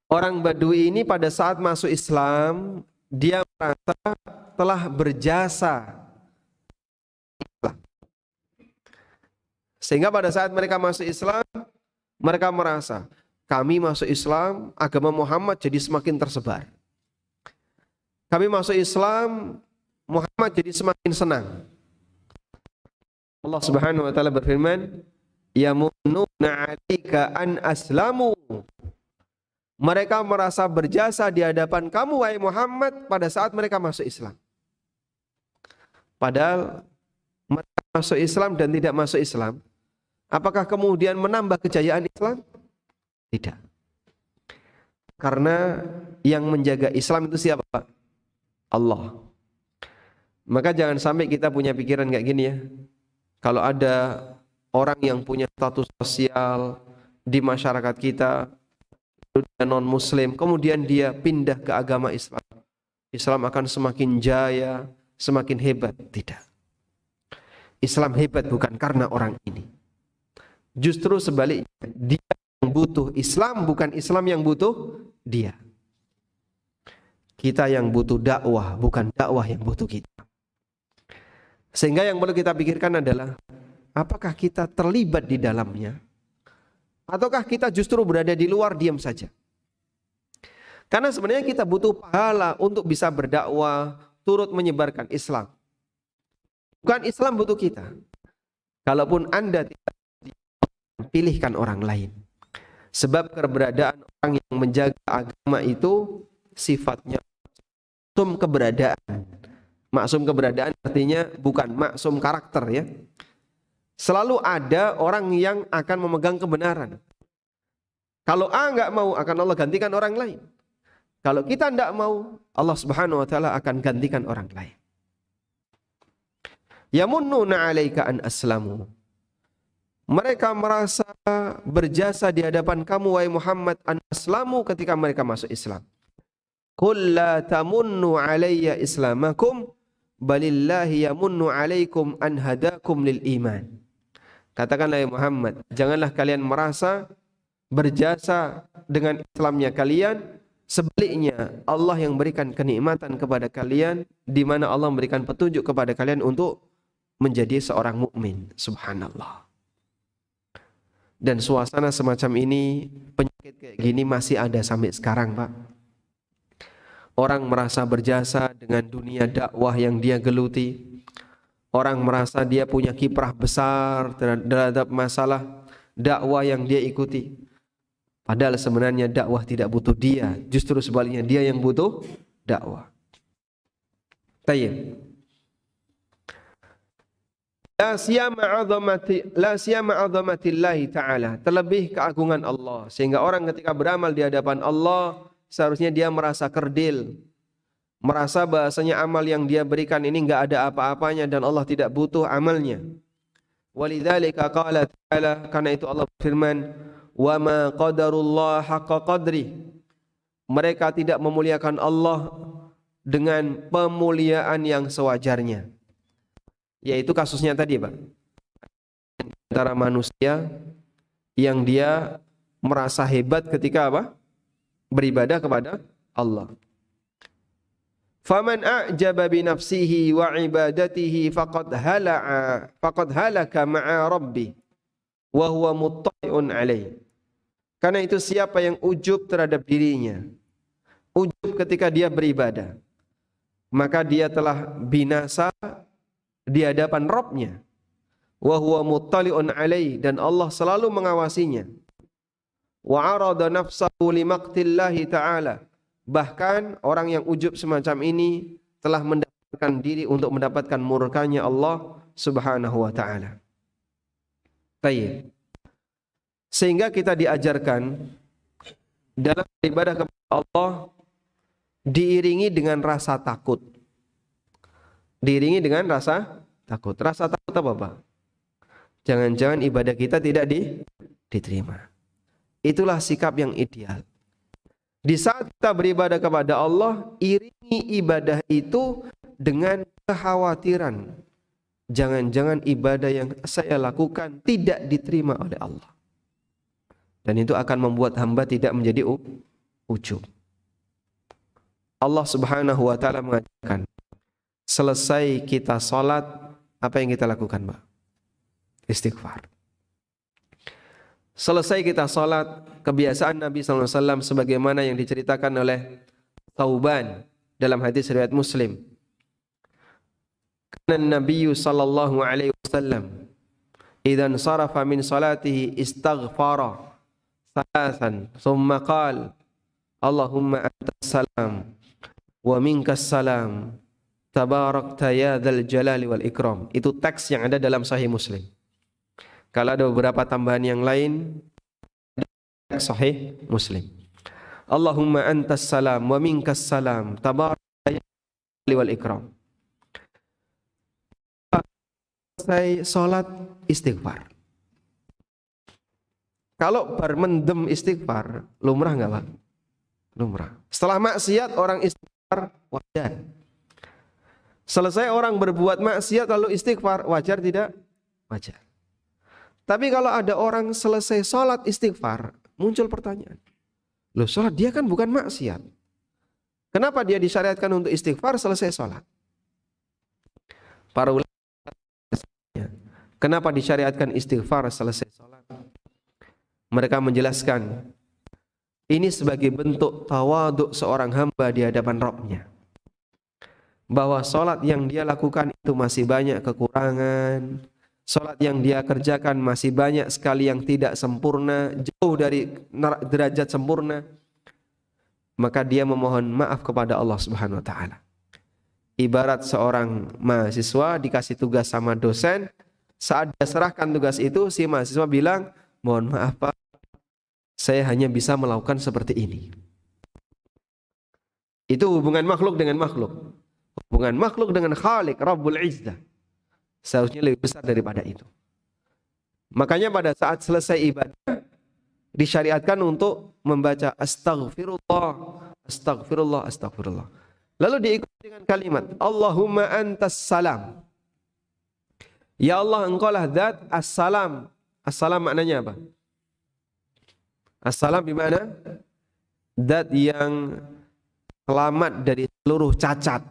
Orang Badui ini pada saat masuk Islam, dia merasa telah berjasa. Sehingga pada saat mereka masuk Islam, mereka merasa, kami masuk Islam, agama Muhammad jadi semakin tersebar. Kami masuk Islam, Muhammad jadi semakin senang. Allah Subhanahu wa ta'ala berfirman, yamununa 'alaika an aslamu. Mereka merasa berjasa di hadapan kamu wahai Muhammad pada saat mereka masuk Islam. Padahal mereka masuk Islam dan tidak masuk Islam, apakah kemudian menambah kejayaan Islam? Tidak. Karena yang menjaga Islam itu siapa? Allah. Maka jangan sampai kita punya pikiran kayak gini ya. Kalau ada orang yang punya status sosial di masyarakat kita, dia non-muslim, kemudian dia pindah ke agama Islam, Islam akan semakin jaya, semakin hebat. Tidak. Islam hebat bukan karena orang ini. Justru sebaliknya, dia yang butuh Islam, bukan Islam yang butuh dia. Kita yang butuh dakwah, bukan dakwah yang butuh kita. Sehingga yang perlu kita pikirkan adalah, apakah kita terlibat di dalamnya, ataukah kita justru berada di luar diam saja? Karena sebenarnya kita butuh pahala untuk bisa berdakwah, turut menyebarkan Islam. Bukan Islam butuh kita. Kalaupun Anda tidak pilihkan orang lain. Sebab keberadaan orang yang menjaga agama itu sifatnya maksum keberadaan. Maksum keberadaan artinya bukan maksum karakter ya. Selalu ada orang yang akan memegang kebenaran. Kalau A enggak mau, akan Allah gantikan orang lain. Kalau kita enggak mau, Allah Subhanahu wa ta'ala akan gantikan orang lain. Yamunnuna 'alaika an aslamu. Mereka merasa berjasa di hadapan kamu wahai Muhammad an aslamu ketika mereka masuk Islam. Qul la tamunnu 'alayya islamakum balillahi yamunnu 'alaikum an hadakum lil iman. Katakanlah ya Muhammad, janganlah kalian merasa berjasa dengan Islamnya kalian, sebaliknya Allah yang berikan kenikmatan kepada kalian, di mana Allah memberikan petunjuk kepada kalian untuk menjadi seorang mukmin. Subhanallah. Dan suasana semacam ini, penyakit kayak gini masih ada sampai sekarang, Pak. Orang merasa berjasa dengan dunia dakwah yang dia geluti. Orang merasa dia punya kiprah besar terhadap masalah dakwah yang dia ikuti. Padahal sebenarnya dakwah tidak butuh dia, justru sebaliknya dia yang butuh dakwah. Tayyib. La siyama 'azamatillahi ta'ala, terlebih keagungan Allah, sehingga orang ketika beramal di hadapan Allah seharusnya dia merasa kerdil, merasa bahasanya amal yang dia berikan ini enggak ada apa-apanya dan Allah tidak butuh amalnya. Walidzalika qala ta'ala, karena itu Allah berfirman, wa ma qadarullah haqqa qadri. Mereka tidak memuliakan Allah dengan pemuliaan yang sewajarnya. Yaitu kasusnya tadi, Pak. Antara manusia yang dia merasa hebat ketika apa? Beribadah kepada Allah. Faman a'jaba bi nafsihi wa ibadatihi faqad halaka ma'a rabbi wa huwa muttai'un alaih. Karena itu siapa yang ujub terhadap dirinya, ujub ketika dia beribadah, maka dia telah binasa di hadapan Rabbnya. Wa huwa muttali'un alaihi, dan Allah selalu mengawasinya. Wa arada nafsahu limaqtillahi ta'ala, bahkan orang yang ujub semacam ini telah mendapatkan diri untuk mendapatkan murkanya Allah Subhanahu wa ta'ala. Baik. Sehingga kita diajarkan dalam ibadah kepada Allah diiringi dengan rasa takut. Diiringi dengan rasa takut. Rasa takut apa, Pak? Jangan-jangan ibadah kita tidak diterima. Itulah sikap yang ideal. Di saat kita beribadah kepada Allah, iringi ibadah itu dengan kekhawatiran. Jangan-jangan ibadah yang saya lakukan tidak diterima oleh Allah. Dan itu akan membuat hamba tidak menjadi ujub. Allah Subhanahu wa ta'ala mengatakan, selesai kita salat, apa yang kita lakukan, Pak? Istighfar. Selesai kita salat, kebiasaan Nabi SAW sebagaimana yang diceritakan oleh Thauban dalam hadis riwayat Muslim. Karena Nabi sallallahu alaihi wasallam idzan sarafa min salatihi istaghfara thalathan thumma qala Allahumma antas salam wa minkas salam tabarakta ya dzal jalali wal ikram. Itu teks yang ada dalam Sahih Muslim. Kalau ada beberapa tambahan yang lain, Sahih Muslim. Allahumma antas salam wa minkas salam tabarakta ya dzal wal ikram. Selesai sholat, istighfar. Kalau bermendem istighfar, lumrah nggak, Pak? Lumrah. Setelah maksiat orang istighfar, wajar. Selesai orang berbuat maksiat lalu istighfar, wajar tidak? Wajar. Tapi kalau ada orang selesai sholat istighfar, muncul pertanyaan. Loh, sholat dia kan bukan maksiat. Kenapa dia disyariatkan untuk istighfar selesai sholat? Para ulama, kenapa disyariatkan istighfar selesai sholat? Mereka menjelaskan, ini sebagai bentuk tawaduk seorang hamba di hadapan Rabbnya. Bahwa sholat yang dia lakukan itu masih banyak kekurangan. Sholat yang dia kerjakan masih banyak sekali yang tidak sempurna, jauh dari derajat sempurna. Maka dia memohon maaf kepada Allah Subhanahu wa ta'ala. Ibarat seorang mahasiswa dikasih tugas sama dosen, saat dia serahkan tugas itu, si mahasiswa bilang, mohon maaf Pak, saya hanya bisa melakukan seperti ini. Itu hubungan makhluk dengan makhluk. Hubungan makhluk dengan Khalik, Rabbul Izzah, seharusnya lebih besar daripada itu. Makanya pada saat selesai ibadah, disyariatkan untuk membaca astaghfirullah, astaghfirullah, astaghfirullah. Lalu diikuti dengan kalimat, Allahumma antas salam. Ya Allah, engkau lah zat as-salam. As-salam maknanya apa? As-salam dimana? Zat yang selamat dari seluruh cacat.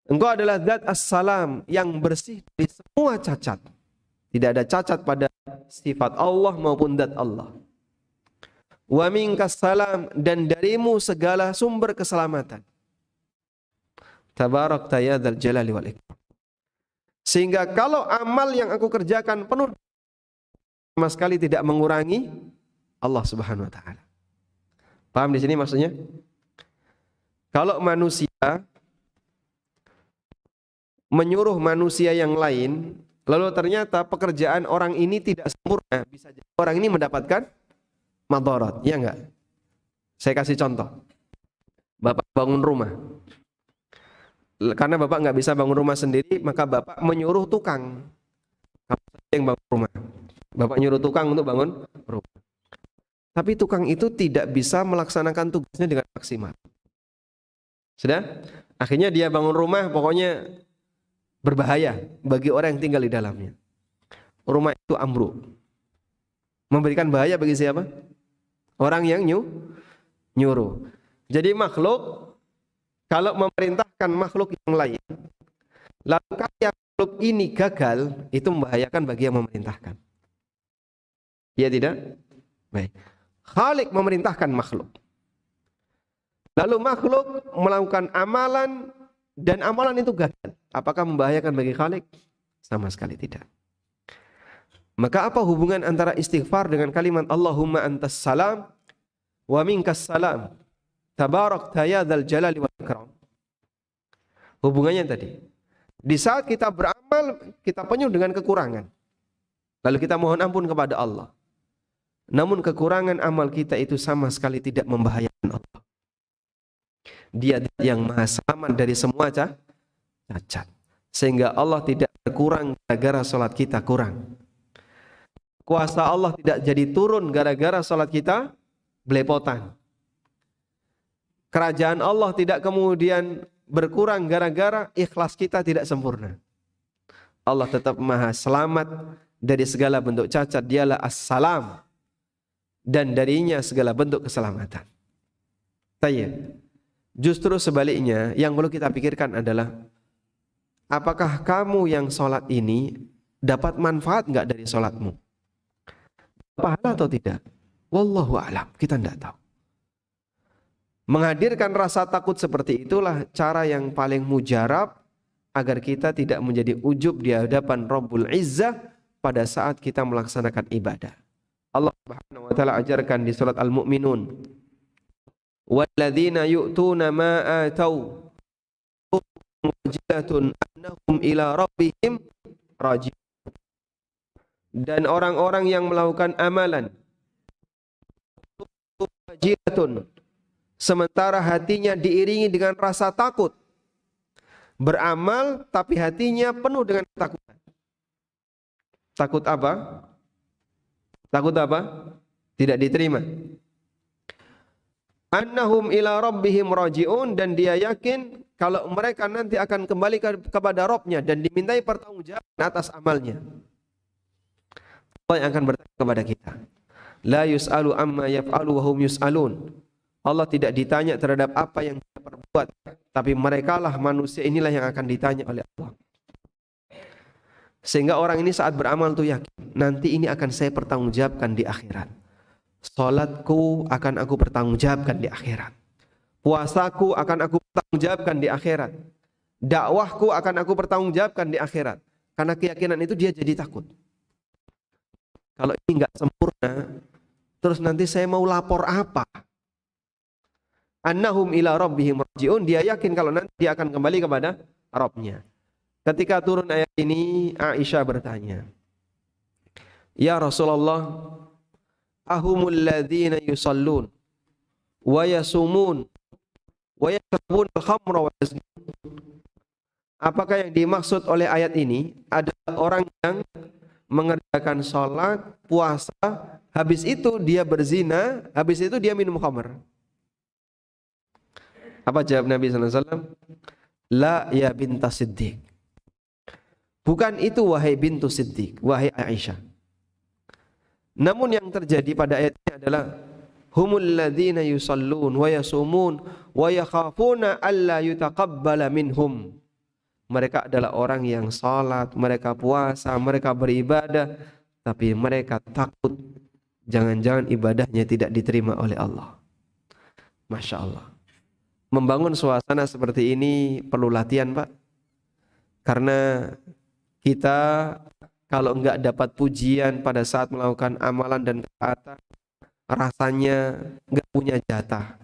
Engkau adalah zat as-salam yang bersih dari semua cacat. Tidak ada cacat pada sifat Allah maupun zat Allah. Wa minkas salam, dan darimu segala sumber keselamatan. Tabarakta ya dzal jalali wal ikram. Sehingga kalau amal yang aku kerjakan penuh sama sekali tidak mengurangi Allah Subhanahu wa taala. Paham di sini maksudnya? Kalau manusia menyuruh manusia yang lain, lalu ternyata pekerjaan orang ini tidak sempurna, bisa jadi orang ini mendapatkan madarat, ya enggak? Saya kasih contoh. Bapak bangun rumah. Karena Bapak nggak bisa bangun rumah sendiri, maka Bapak menyuruh tukang. Kamu yang bangun rumah. Bapak nyuruh tukang untuk bangun rumah. Tapi tukang itu tidak bisa melaksanakan tugasnya dengan maksimal. Sudah? Akhirnya dia bangun rumah, pokoknya berbahaya bagi orang yang tinggal di dalamnya. Rumah itu ambruk. Memberikan bahaya bagi siapa? Orang yang nyuruh. Jadi makhluk kalau memerintahkan makhluk yang lain, lalu karya makhluk ini gagal, itu membahayakan bagi yang memerintahkan. Ya tidak? Baik. Khalik memerintahkan makhluk. Lalu makhluk melakukan amalan dan amalan itu gagal. Apakah membahayakan bagi Khalik? Sama sekali tidak. Maka apa hubungan antara istighfar dengan kalimat Allahumma antas salam wa minkas salam tabarakta ya dzal jalali wal ikram? Hubungannya tadi, di saat kita beramal kita penuh dengan kekurangan, lalu kita mohon ampun kepada Allah. Namun kekurangan amal kita itu sama sekali tidak membahayakan Allah. Dia yang maha selamat dari semua cacat, sehingga Allah tidak berkurang gara-gara salat kita kurang. Kuasa Allah tidak jadi turun gara-gara salat kita belepotan. Kerajaan Allah tidak kemudian berkurang gara-gara ikhlas kita tidak sempurna. Allah tetap maha selamat dari segala bentuk cacat. Dialah as-salam, dan darinya segala bentuk keselamatan. Tayyib. Justru sebaliknya, yang perlu kita pikirkan adalah apakah kamu yang sholat ini dapat manfaat enggak dari sholatmu? Pahala atau tidak? Wallahu a'lam, kita tidak tahu. Menghadirkan rasa takut seperti itulah cara yang paling mujarab agar kita tidak menjadi ujub di hadapan Rabbul Izzah pada saat kita melaksanakan ibadah. Allah Subhanahu wa taala ajarkan di surat Al-Mu'minun, walladzina yu'tuna ma atau wajilatun annahum ila rabbihim raji'un. Dan orang-orang yang melakukan amalan wajilatun, sementara hatinya diiringi dengan rasa takut. Beramal tapi hatinya penuh dengan ketakutan. Takut apa? Takut apa? Tidak diterima. Annahum ila rabbihim raji'un, dan dia yakin kalau mereka nanti akan kembali kepada Rabbnya dan dimintai pertanggungjawaban atas amalnya. Allah yang akan bertanya kepada kita, la yus'alu amma yaf'alu wa hum yus'alun. Allah tidak ditanya terhadap apa yang dia perbuat, tapi merekalah manusia inilah yang akan ditanya oleh Allah. Sehingga orang ini saat beramal tuh yakin, nanti ini akan saya pertanggungjawabkan di akhirat. Salatku akan aku pertanggungjawabkan di akhirat. Puasaku akan aku pertanggungjawabkan di akhirat. Dakwahku akan aku pertanggungjawabkan di akhirat. Karena keyakinan itu dia jadi takut. Kalau ini enggak sempurna, terus nanti saya mau lapor apa? Annahum ila rabbihim raji'un, dia yakin kalau nanti dia akan kembali kepada Rabbnya. Ketika turun ayat ini, Aisyah bertanya, ya Rasulullah, ahumul ladzina yusallun wa yasumun wa yashrabun al-khamra wa yaznun. Apakah yang dimaksud oleh ayat ini adalah orang yang mengerjakan sholat, puasa, habis itu dia berzina, habis itu dia minum khamr? Apa jawab Nabi SAW? La ya bintas Siddiq. Bukan itu wahai bintu Siddiq, wahai Aisyah. Namun yang terjadi pada ayat ini adalah humul ladzina yusallun wa yasumun wa yakhafuna alla yutaqabbala minhum. Mereka adalah orang yang salat, mereka puasa, mereka beribadah, tapi mereka takut jangan-jangan ibadahnya tidak diterima oleh Allah. Masya Allah. Membangun suasana seperti ini perlu latihan, Pak. Karena kita kalau enggak dapat pujian pada saat melakukan amalan dan ketaatan, rasanya enggak punya jatah.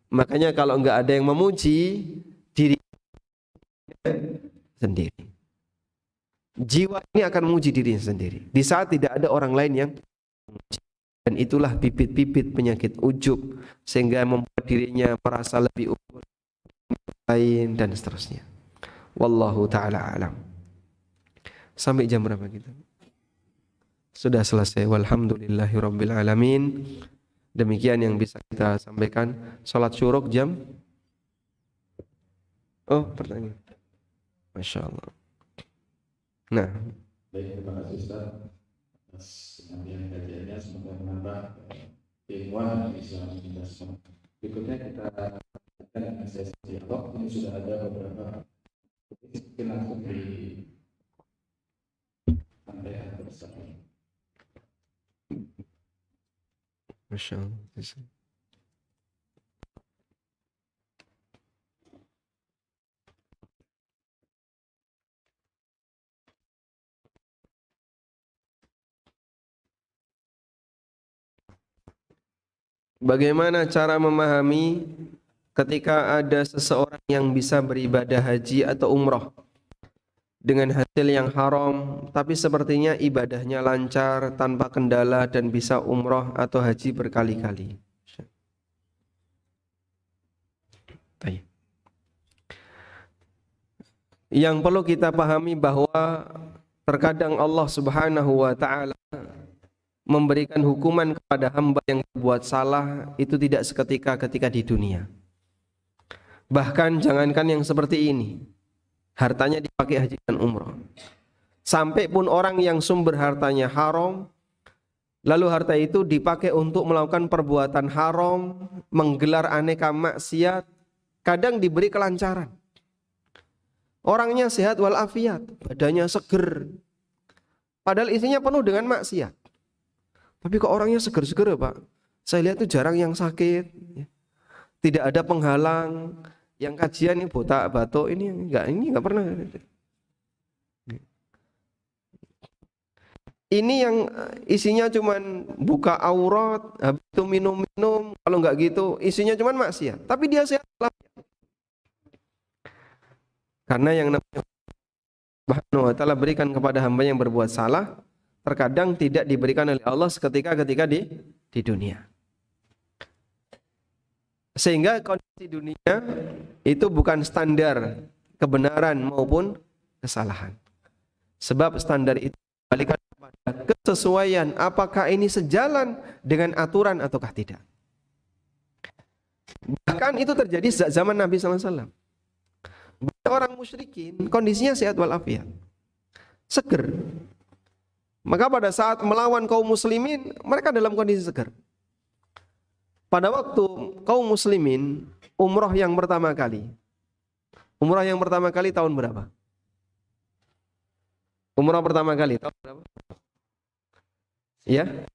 Makanya kalau enggak ada yang memuji diri sendiri, jiwa ini akan memuji dirinya sendiri di saat tidak ada orang lain yang memuji. Dan itulah bibit-bibit penyakit ujub, sehingga membuat dirinya merasa lebih unggul lain dan seterusnya. Wallahu ta'ala alam. Sampai jam berapa kita? Sudah selesai. Walhamdulillahi rabbil alamin. Demikian yang bisa kita sampaikan. Salat syuruk jam? Oh, pertanyaan. Masya Allah. Nah, baik, terima kasih Ustaz atas penyampaian kajiannya, semoga menambah keilmuan dan bisa menjelaskan. Berikutnya kita lanjutkan dengan sesi dialog. Ini sudah ada beberapa, mungkin langsung di sampaikan bersama. Masya Allah. bagaimana cara memahami ketika ada seseorang yang bisa beribadah haji atau umrah dengan hasil yang haram, tapi sepertinya ibadahnya lancar tanpa kendala dan bisa umrah atau haji berkali-kali. Baik. Yang perlu kita pahami bahwa terkadang Allah Subhanahu wa taala memberikan hukuman kepada hamba yang berbuat salah itu tidak seketika ketika di dunia. Bahkan jangankan yang seperti ini, hartanya dipakai haji dan umrah. Sampai pun orang yang sumber hartanya haram, lalu harta itu dipakai untuk melakukan perbuatan haram, menggelar aneka maksiat, kadang diberi kelancaran. Orangnya sehat walafiat, badannya seger, padahal isinya penuh dengan maksiat. Tapi kok orangnya seger-seger ya Pak? Saya lihat tuh jarang yang sakit, tidak ada penghalang. Yang kajian ini botak batuk ini enggak pernah. Ini yang isinya cuman buka aurat, habis itu minum-minum, kalau enggak gitu isinya cuman maksiat. Tapi dia sehat. Karena yang namanya Subhanahu wa taala berikan kepada hamba yang berbuat salah, terkadang tidak diberikan oleh Allah seketika di dunia. Sehingga kondisi dunia itu bukan standar kebenaran maupun kesalahan. Sebab standar itu kembalikan kepada kesesuaian, apakah ini sejalan dengan aturan ataukah tidak. Bahkan itu terjadi sejak zaman Nabi SAW. Banyak orang musyrikin kondisinya sehat walafiat, seger. Maka pada saat melawan kaum muslimin, mereka dalam kondisi seger. Pada waktu kaum muslimin umrah yang pertama kali. Umrah yang pertama kali tahun berapa? Umrah pertama kali tahun berapa? Ya.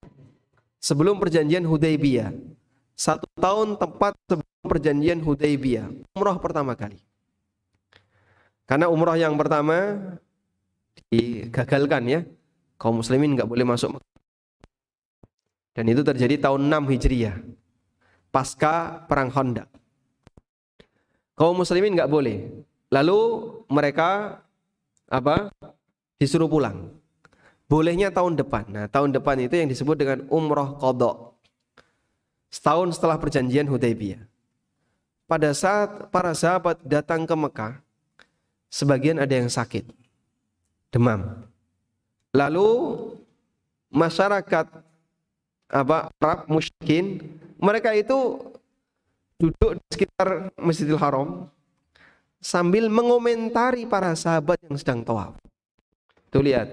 Sebelum perjanjian Hudaybiyah. 1 tahun tepat sebelum perjanjian Hudaybiyah. Umrah pertama kali. Karena umrah yang pertama digagalkan ya. Kaum muslimin enggak boleh masuk. Dan itu terjadi tahun 6 Hijriah. Pasca perang Khandaq. Kaum muslimin enggak boleh. Lalu mereka disuruh pulang. Bolehnya tahun depan. Nah, tahun depan itu yang disebut dengan umrah qadha. Setahun setelah perjanjian Hudaybiyah. Pada saat para sahabat datang ke Mekah, sebagian ada yang sakit, demam. Lalu masyarakat Arab musyrikin, mereka itu duduk di sekitar Masjidil Haram sambil mengomentari para sahabat yang sedang tawaf. Tuh lihat,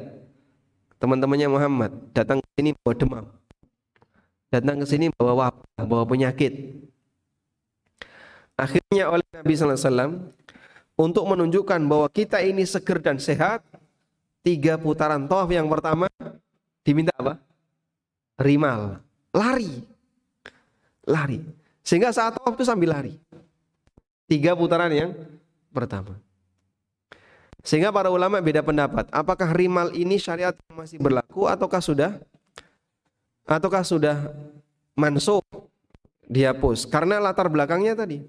teman-temannya Muhammad datang ke sini bawa demam, datang ke sini bawa wabah, bawa penyakit. Akhirnya oleh Nabi sallallahu alaihi wasallam untuk menunjukkan bahwa kita ini seger dan sehat, 3 putaran tawaf yang pertama diminta apa? Rimal, lari. Sehingga saat tawaf itu sambil lari. 3 putaran yang pertama. Sehingga para ulama beda pendapat, apakah rimal ini syariat yang masih berlaku ataukah sudah mansukh, dihapus. Karena latar belakangnya tadi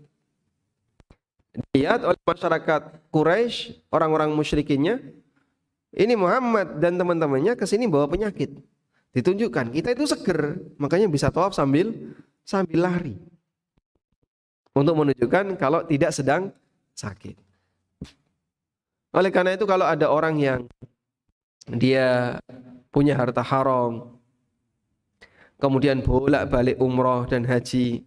dilihat oleh masyarakat Quraisy, orang-orang musyrikinnya, ini Muhammad dan teman-temannya kesini bawa penyakit. Ditunjukkan kita itu seger, makanya bisa tawaf sambil lari. Untuk menunjukkan kalau tidak sedang sakit. Oleh karena itu kalau ada orang yang dia punya harta haram, kemudian bolak-balik umroh dan haji,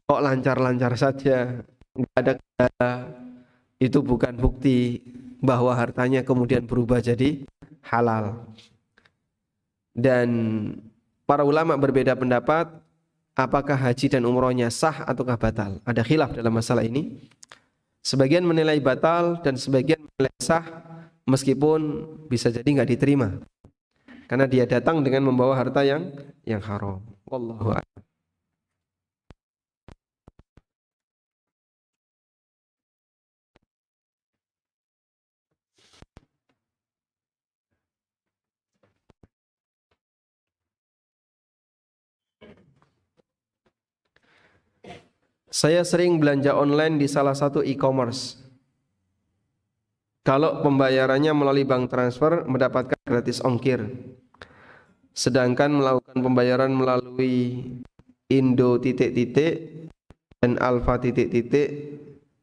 kok lancar-lancar saja, nggak ada kendala, itu bukan bukti bahwa hartanya kemudian berubah jadi halal. Dan para ulama berbeda pendapat apakah haji dan umrohnya sah ataukah batal. Ada khilaf dalam masalah ini. Sebagian menilai batal dan sebagian menilai sah, meskipun bisa jadi nggak diterima karena dia datang dengan membawa harta yang haram. Wallahu a'lam. Saya sering belanja online di salah satu e-commerce. Kalau pembayarannya melalui bank transfer mendapatkan gratis ongkir. Sedangkan melakukan pembayaran melalui Indo titik-titik dan Alfa titik-titik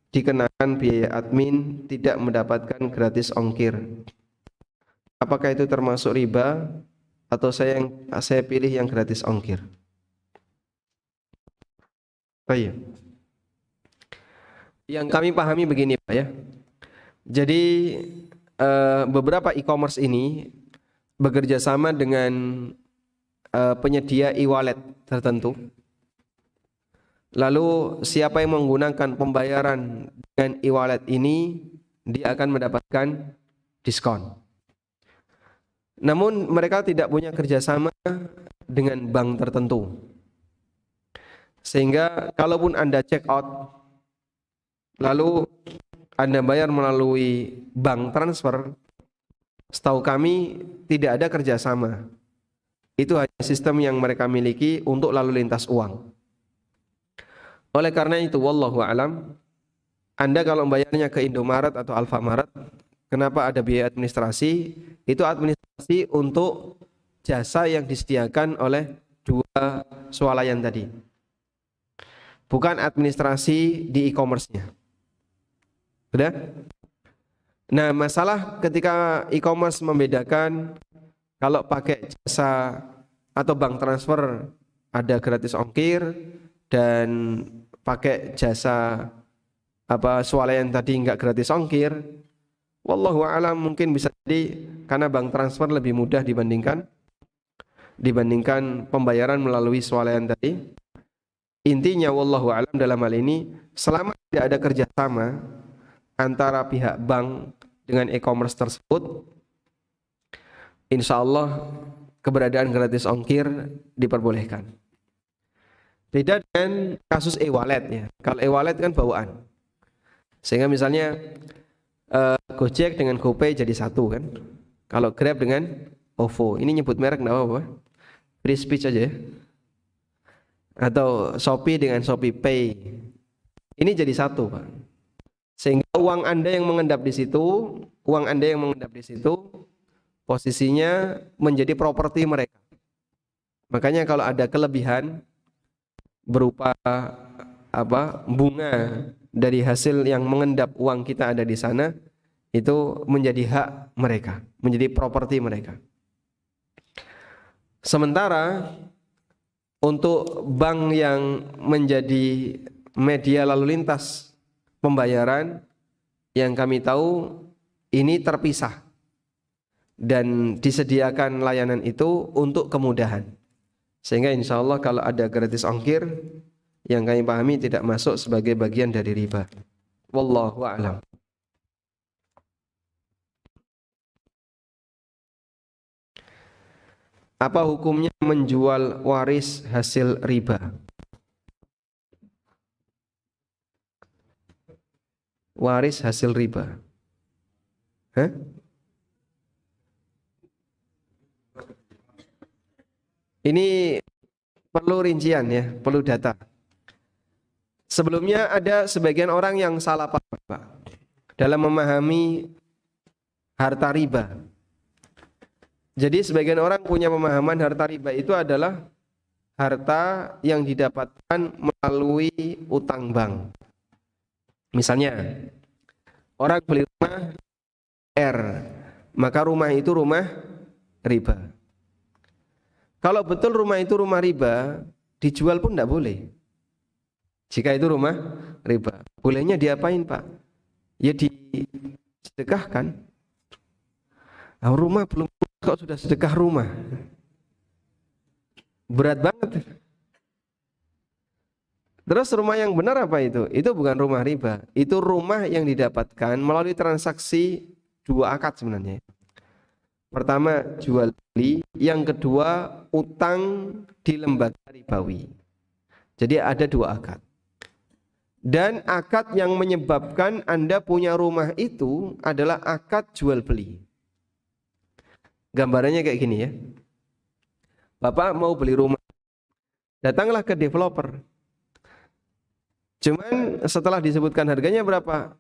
dikenakan biaya admin, tidak mendapatkan gratis ongkir. Apakah itu termasuk riba atau saya pilih yang gratis ongkir? Baik. Yang kami pahami begini Pak ya. Jadi beberapa e-commerce ini bekerja sama dengan penyedia e-wallet tertentu. Lalu siapa yang menggunakan pembayaran dengan e-wallet ini, dia akan mendapatkan diskon. Namun mereka tidak punya kerjasama dengan bank tertentu. Sehingga kalaupun Anda check out, lalu Anda bayar melalui bank transfer, setahu kami tidak ada kerjasama. Itu hanya sistem yang mereka miliki untuk lalu lintas uang. Oleh karena itu, wallahu alam, Anda kalau bayarnya ke Indomaret atau Alfamaret, kenapa ada biaya administrasi? Itu administrasi untuk jasa yang disediakan oleh dua swalayan tadi, bukan administrasi di e-commerce-nya. Sudah? Nah, masalah ketika e-commerce membedakan kalau pakai jasa atau bank transfer ada gratis ongkir, dan pakai jasa swalayan tadi enggak gratis ongkir. Wallahu a'lam, mungkin bisa jadi karena bank transfer lebih mudah dibandingkan pembayaran melalui swalayan tadi. Intinya wallahu a'lam dalam hal ini, selama tidak ada kerjasama antara pihak bank dengan e-commerce tersebut, insya Allah keberadaan gratis ongkir diperbolehkan. Beda dengan kasus e-wallet ya. Kalau e-wallet kan bawaan, sehingga misalnya Gojek dengan GoPay jadi satu kan. Kalau Grab dengan OVO, ini nyebut merek enggak apa-apa, free speech aja ya. Atau Shopee dengan Shopee Pay, ini jadi satu Pak. Sehingga uang Anda yang mengendap di situ, posisinya menjadi properti mereka. Makanya kalau ada kelebihan berupa bunga dari hasil yang mengendap uang kita ada di sana, itu menjadi hak mereka, menjadi properti mereka. Sementara untuk bank yang menjadi media lalu lintas pembayaran, yang kami tahu ini terpisah dan disediakan layanan itu untuk kemudahan. Sehingga insya Allah kalau ada gratis ongkir, yang kami pahami tidak masuk sebagai bagian dari riba. Wallahu a'lam. Apa hukumnya menjual waris hasil riba? Waris hasil riba. Hah? Ini perlu rincian ya, perlu data. Sebelumnya ada sebagian orang yang salah paham Pak, dalam memahami harta riba. Jadi sebagian orang punya pemahaman harta riba itu adalah harta yang didapatkan melalui utang bank. Misalnya, orang beli rumah R, maka rumah itu rumah riba. Kalau betul rumah itu rumah riba, dijual pun tidak boleh. Jika itu rumah riba, bolehnya diapain Pak? Ya disedekahkan. Nah, rumah belum kok sudah sedekah rumah, berat banget. Terus rumah yang benar apa itu? Itu bukan rumah riba, itu rumah yang didapatkan melalui transaksi dua akad sebenarnya. Pertama jual beli, yang kedua utang di lembaga ribawi. Jadi ada dua akad. Dan akad yang menyebabkan Anda punya rumah itu adalah akad jual beli. Gambarannya kayak gini ya. Bapak mau beli rumah, datanglah ke developer. Cuman setelah disebutkan harganya berapa?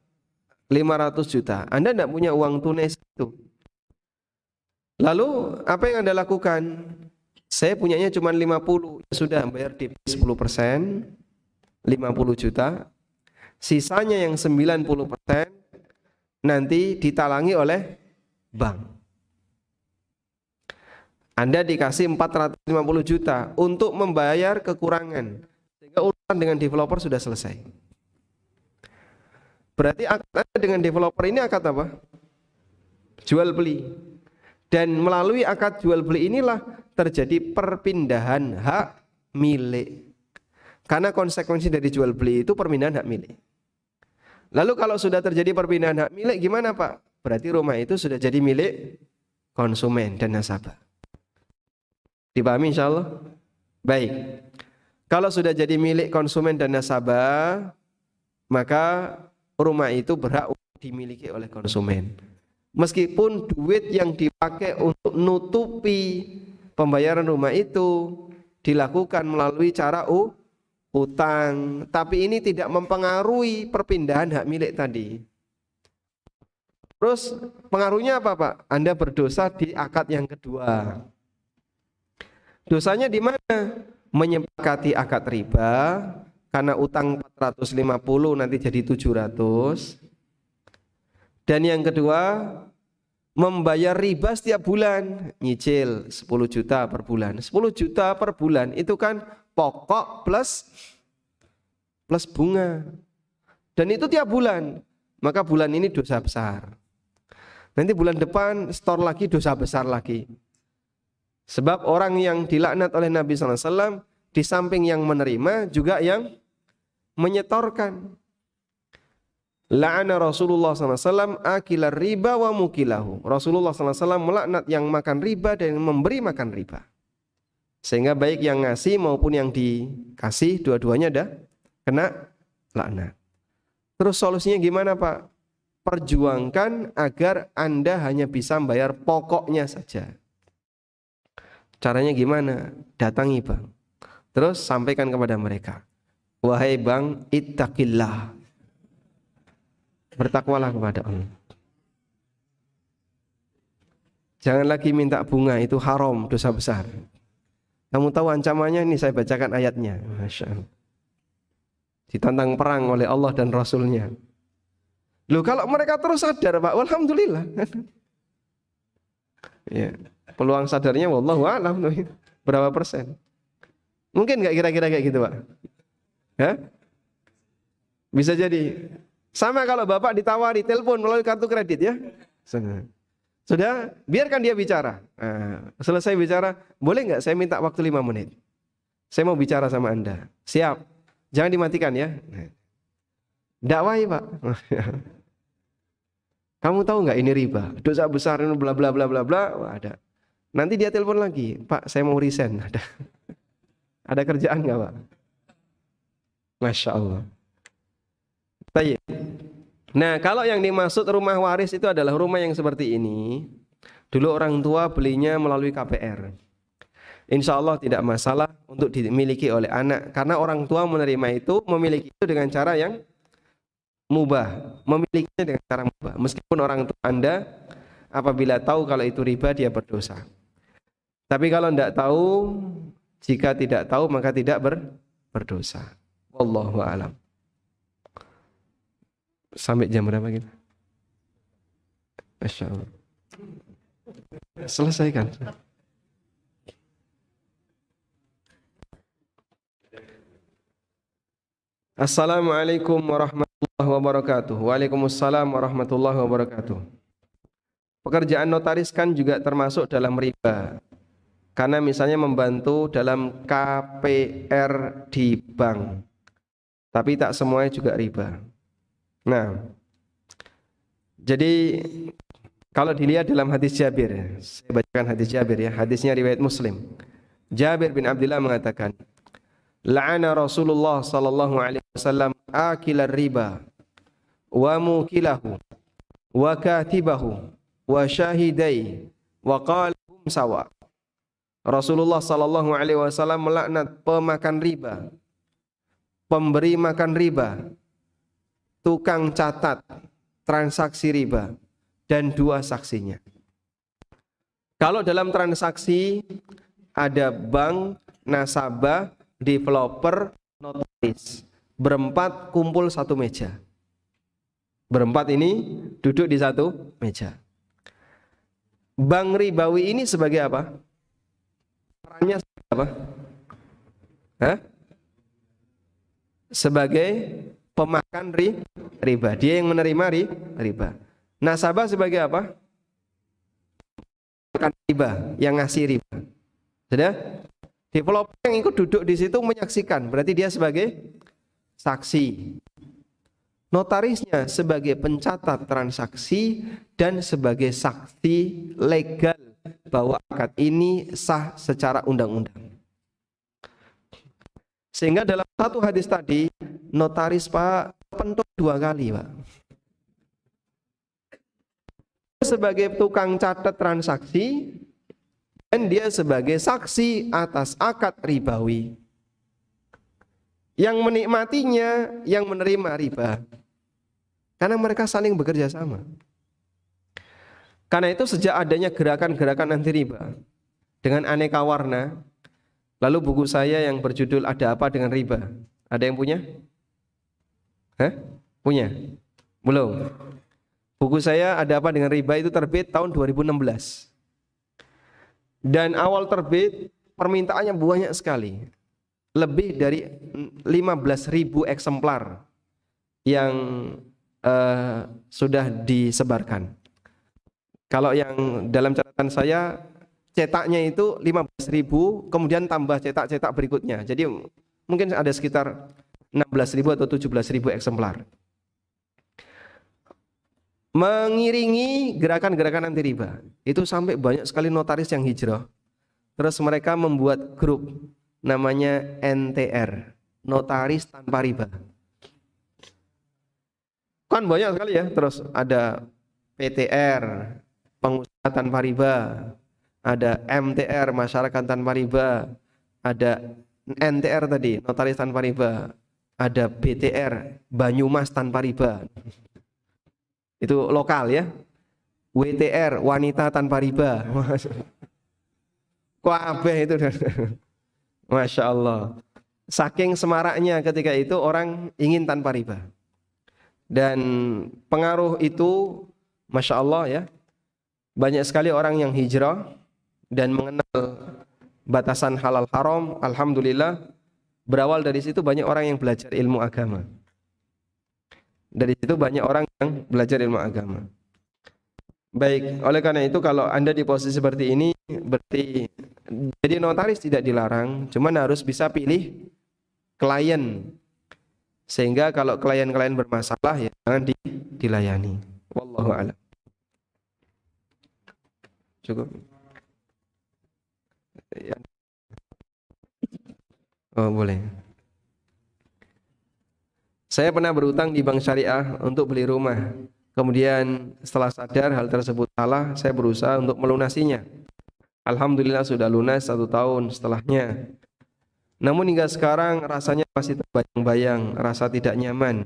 500 juta. Anda tidak punya uang tunai itu. Lalu apa yang Anda lakukan? Saya punyanya cuma 50. Sudah bayar DP 10%, 50 juta. Sisanya yang 90% nanti ditalangi oleh bank. Anda dikasih 450 juta untuk membayar kekurangan. Sehingga urusan dengan developer sudah selesai. Berarti akad dengan developer ini akad apa? Jual beli. Dan melalui akad jual beli inilah terjadi perpindahan hak milik. Karena konsekuensi dari jual beli itu perpindahan hak milik. Lalu kalau sudah terjadi perpindahan hak milik gimana Pak? Berarti rumah itu sudah jadi milik konsumen dan nasabah. Dipahami insya Allah? Baik. Kalau sudah jadi milik konsumen dan nasabah, maka rumah itu berhak dimiliki oleh konsumen. Meskipun duit yang dipakai untuk nutupi pembayaran rumah itu dilakukan melalui cara utang, tapi ini tidak mempengaruhi perpindahan hak milik tadi. Terus pengaruhnya apa Pak? Anda berdosa di akad yang kedua. Dosanya di mana? Menyepakati akad riba, karena utang 450 nanti jadi 700. Dan yang kedua, membayar riba setiap bulan, nyicil 10 juta per bulan. 10 juta per bulan itu kan pokok plus bunga. Dan itu tiap bulan. Maka bulan ini dosa besar. Nanti bulan depan store lagi dosa besar lagi. Sebab orang yang dilaknat oleh Nabi SAW di samping yang menerima juga yang menyetorkan. La'ana Rasulullah SAW akilar riba wa mukilahu. Rasulullah SAW melaknat yang makan riba dan yang memberi makan riba. Sehingga baik yang ngasih maupun yang dikasih dua-duanya ada kena laknat. Terus solusinya gimana Pak? Perjuangkan agar Anda hanya bisa bayar pokoknya saja. Caranya gimana? Datangi bank. Terus sampaikan kepada mereka. Wahai bank, ittaqillah. Bertakwalah kepada Allah. Jangan lagi minta bunga, itu haram, dosa besar. Kamu tahu ancamannya? Ini saya bacakan ayatnya. Masya Allah. Ditantang perang oleh Allah dan Rasulnya. Loh kalau mereka terus sadar Pak, alhamdulillah. Ya, peluang sadarnya wallahu a'lam berapa persen? Mungkin nggak kira-kira kayak gitu Pak? Ya? Bisa jadi. Sama kalau Bapak ditawari telepon melalui kartu kredit ya. Sudah, biarkan dia bicara. Nah, selesai bicara, boleh nggak saya minta waktu 5 menit? Saya mau bicara sama Anda. Siap. Jangan dimatikan ya. Dakwai Pak. Kamu tahu nggak ini riba? Dosa besar ini bla bla bla bla bla. Wah, ada. Nanti dia telepon lagi. Pak, saya mau resign. Ada kerjaan nggak Pak? Masya Allah. Baik. Nah, kalau yang dimaksud rumah waris itu adalah rumah yang seperti ini. Dulu orang tua belinya melalui KPR. Insya Allah tidak masalah untuk dimiliki oleh anak. Karena orang tua menerima itu, memiliki itu dengan cara yang mubah. Memilikinya dengan cara mubah. Meskipun orang tua Anda apabila tahu kalau itu riba, dia berdosa. Tapi kalau tidak tahu, jika tidak tahu maka tidak berdosa. Wallahu a'lam. Sampai jam berapa kita? Masya Allah. Selesaikan. Assalamualaikum warahmatullahi wabarakatuh. Waalaikumsalam warahmatullahi wabarakatuh. Pekerjaan notaris kan juga termasuk dalam riba. Karena misalnya membantu dalam KPR di bank. Tapi tak semuanya juga riba. Nah, jadi kalau dilihat dalam hadis Jabir, saya bacakan hadis Jabir ya, hadisnya riwayat Muslim. Jabir bin Abdullah mengatakan, la'ana Rasulullah sallallahu alaihi wasallam akilar riba wa mukilahu wa katibahu wa syahidai wa qala hum sawa. Rasulullah sallallahu alaihi wasallam melaknat pemakan riba, pemberi makan riba, tukang catat transaksi riba, dan 2 saksinya. Kalau dalam transaksi ada bank, nasabah, developer, notaris, berempat kumpul satu meja. Berempat ini duduk di satu meja. Bank ribawi ini sebagai apa? Perannya sebagai apa? Hah? Sebagai pemakan riba. Dia yang menerima riba. Nasabah sebagai apa? Pemakan riba, yang ngasih riba. Sudah? Developer yang ikut duduk di situ menyaksikan, berarti dia sebagai saksi. Notarisnya sebagai pencatat transaksi dan sebagai saksi legal bahwa akad ini sah secara undang-undang. Sehingga dalam satu hadis tadi, notaris Pak pentuk 2 kali Pak. Sebagai tukang catat transaksi dan dia sebagai saksi atas akad ribawi. Yang menikmatinya yang menerima riba. Karena mereka saling bekerja sama. Karena itu sejak adanya gerakan-gerakan anti riba dengan aneka warna, lalu buku saya yang berjudul Ada Apa Dengan Riba, ada yang punya? Hah? Punya? Belum? Buku saya Ada Apa Dengan Riba itu terbit tahun 2016. Dan awal terbit permintaannya banyak sekali. Lebih dari 15.000 eksemplar yang sudah disebarkan. Kalau yang dalam catatan saya cetaknya itu 15.000, kemudian tambah cetak-cetak berikutnya. Jadi mungkin ada sekitar 16.000 atau 17.000 eksemplar. Mengiringi gerakan-gerakan anti riba, itu sampai banyak sekali notaris yang hijrah. Terus mereka membuat grup namanya NTR, Notaris Tanpa Riba. Kan banyak sekali ya. Terus ada PTR, Pengusaha Tanpa Riba, ada MTR, Masyarakat Tanpa Riba, ada NTR tadi, Notaris Tanpa Riba, ada BTR, Banyumas Tanpa Riba. Itu lokal ya. WTR, Wanita Tanpa Riba. Kabeh itu. Masya Allah. Saking semaraknya ketika itu orang ingin tanpa riba. Dan pengaruh itu Masya Allah ya, banyak sekali orang yang hijrah dan mengenal batasan halal haram. Alhamdulillah, berawal dari situ banyak orang yang belajar ilmu agama. Dari situ banyak orang yang belajar ilmu agama. Baik, oleh karena itu kalau Anda di posisi seperti ini, berarti jadi notaris tidak dilarang, cuman harus bisa pilih klien. Sehingga kalau klien-klien bermasalah ya jangan dilayani. Wallahu a'lam. Cukup. Ya. Oh, boleh. Saya pernah berutang di bank syariah untuk beli rumah. Kemudian setelah sadar hal tersebut salah, saya berusaha untuk melunasinya. Alhamdulillah sudah lunas 1 tahun setelahnya. Namun hingga sekarang rasanya masih terbayang-bayang, rasa tidak nyaman.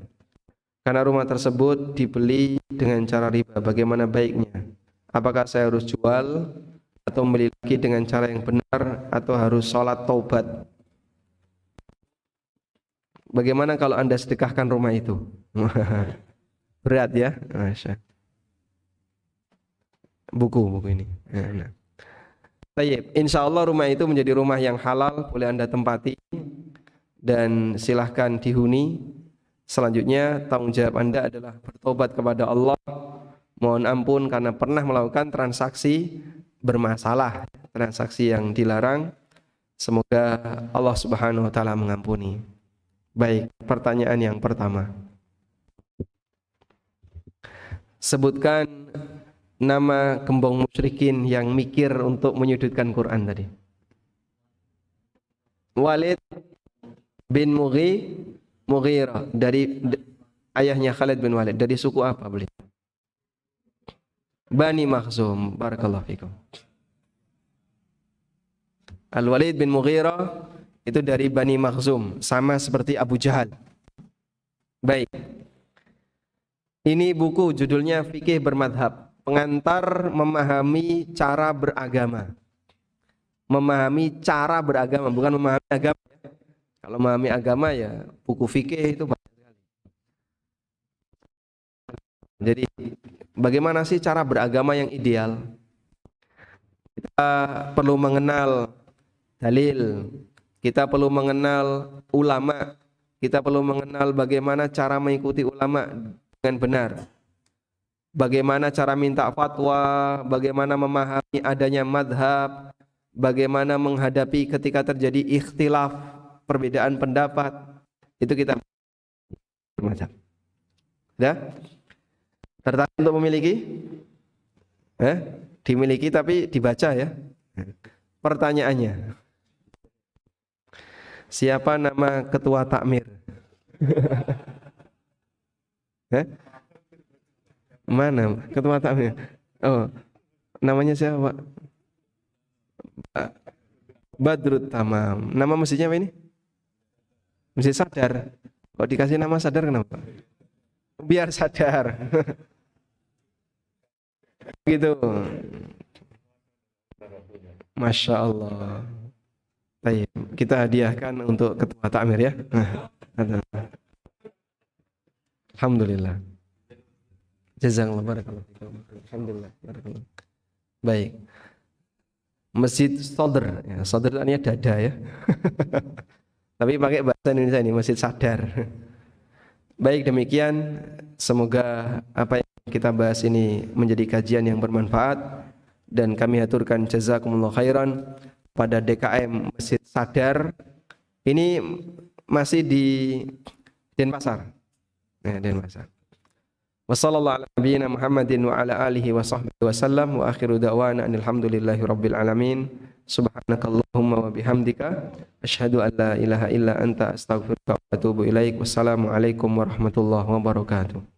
Karena rumah tersebut dibeli dengan cara riba. Bagaimana baiknya? Apakah saya harus jual atau membeli lagi dengan cara yang benar, atau harus sholat taubat? Bagaimana kalau Anda sedekahkan rumah itu? Berat ya, Masya. Buku ini. Nah. Baik, insya Allah rumah itu menjadi rumah yang halal, boleh Anda tempati dan silahkan dihuni. Selanjutnya tanggung jawab Anda adalah bertobat kepada Allah, mohon ampun karena pernah melakukan transaksi bermasalah, transaksi yang dilarang. Semoga Allah Subhanahu wa taala mengampuni. Baik, pertanyaan yang pertama. Sebutkan nama gembong musyrikin yang mikir untuk menyudutkan Quran tadi. Walid bin Mughirah dari ayahnya Khalid bin Walid. Dari suku apa beliau? Bani Makhzum. Barakallahu fikum. Al-Walid bin Mughirah Itu dari Bani Makhzum, sama seperti Abu Jahal. Baik. Ini buku judulnya Fikih Bermadhab, pengantar memahami cara beragama. Memahami cara beragama, bukan memahami agama. Kalau memahami agama ya buku fikih itu banyak sekali. Jadi bagaimana sih cara beragama yang ideal? Kita perlu mengenal dalil, kita perlu mengenal ulama, kita perlu mengenal bagaimana cara mengikuti ulama dengan benar. Bagaimana cara minta fatwa, bagaimana memahami adanya madhab, bagaimana menghadapi ketika terjadi ikhtilaf, perbedaan pendapat. Itu kita bermadzhab. Sudah? Tertarik untuk memiliki? Dimiliki tapi dibaca ya. Pertanyaannya, siapa nama ketua takmir? Mana ketua takmir? Oh, namanya siapa? Badrut Tamam. Nama masjidnya apa ini? Masjid Sadar. Kok dikasih nama Sadar kenapa? Biar sadar. Gitu. Masya Allah. Baik, kita hadiahkan untuk ketua takmir ya. Alhamdulillah. Jazakallah, barakallah. Alhamdulillah, barakallah. Baik. Masjid Sadr, ya, Sadr itu artinya dada ya. Tapi pakai bahasa Indonesia ini, Masjid Sadar. Baik, demikian semoga apa yang kita bahas ini menjadi kajian yang bermanfaat, dan kami aturkan jazakumullah khairan pada DKM Masjid Sadar. Ini masih di Denpasar. Ya, Denpasar. Wassallallahu ala nabiyyina Muhammadin wa ala alihi wa sahbihi wa sallam, wa akhiru da'wana alhamdulillahi rabbil alamin. Subhanakallahumma wa bihamdika asyhadu an la ilaha illa anta astaghfiruka wa atubu ilaik. Wassalamu alaikum warahmatullahi wabarakatuh.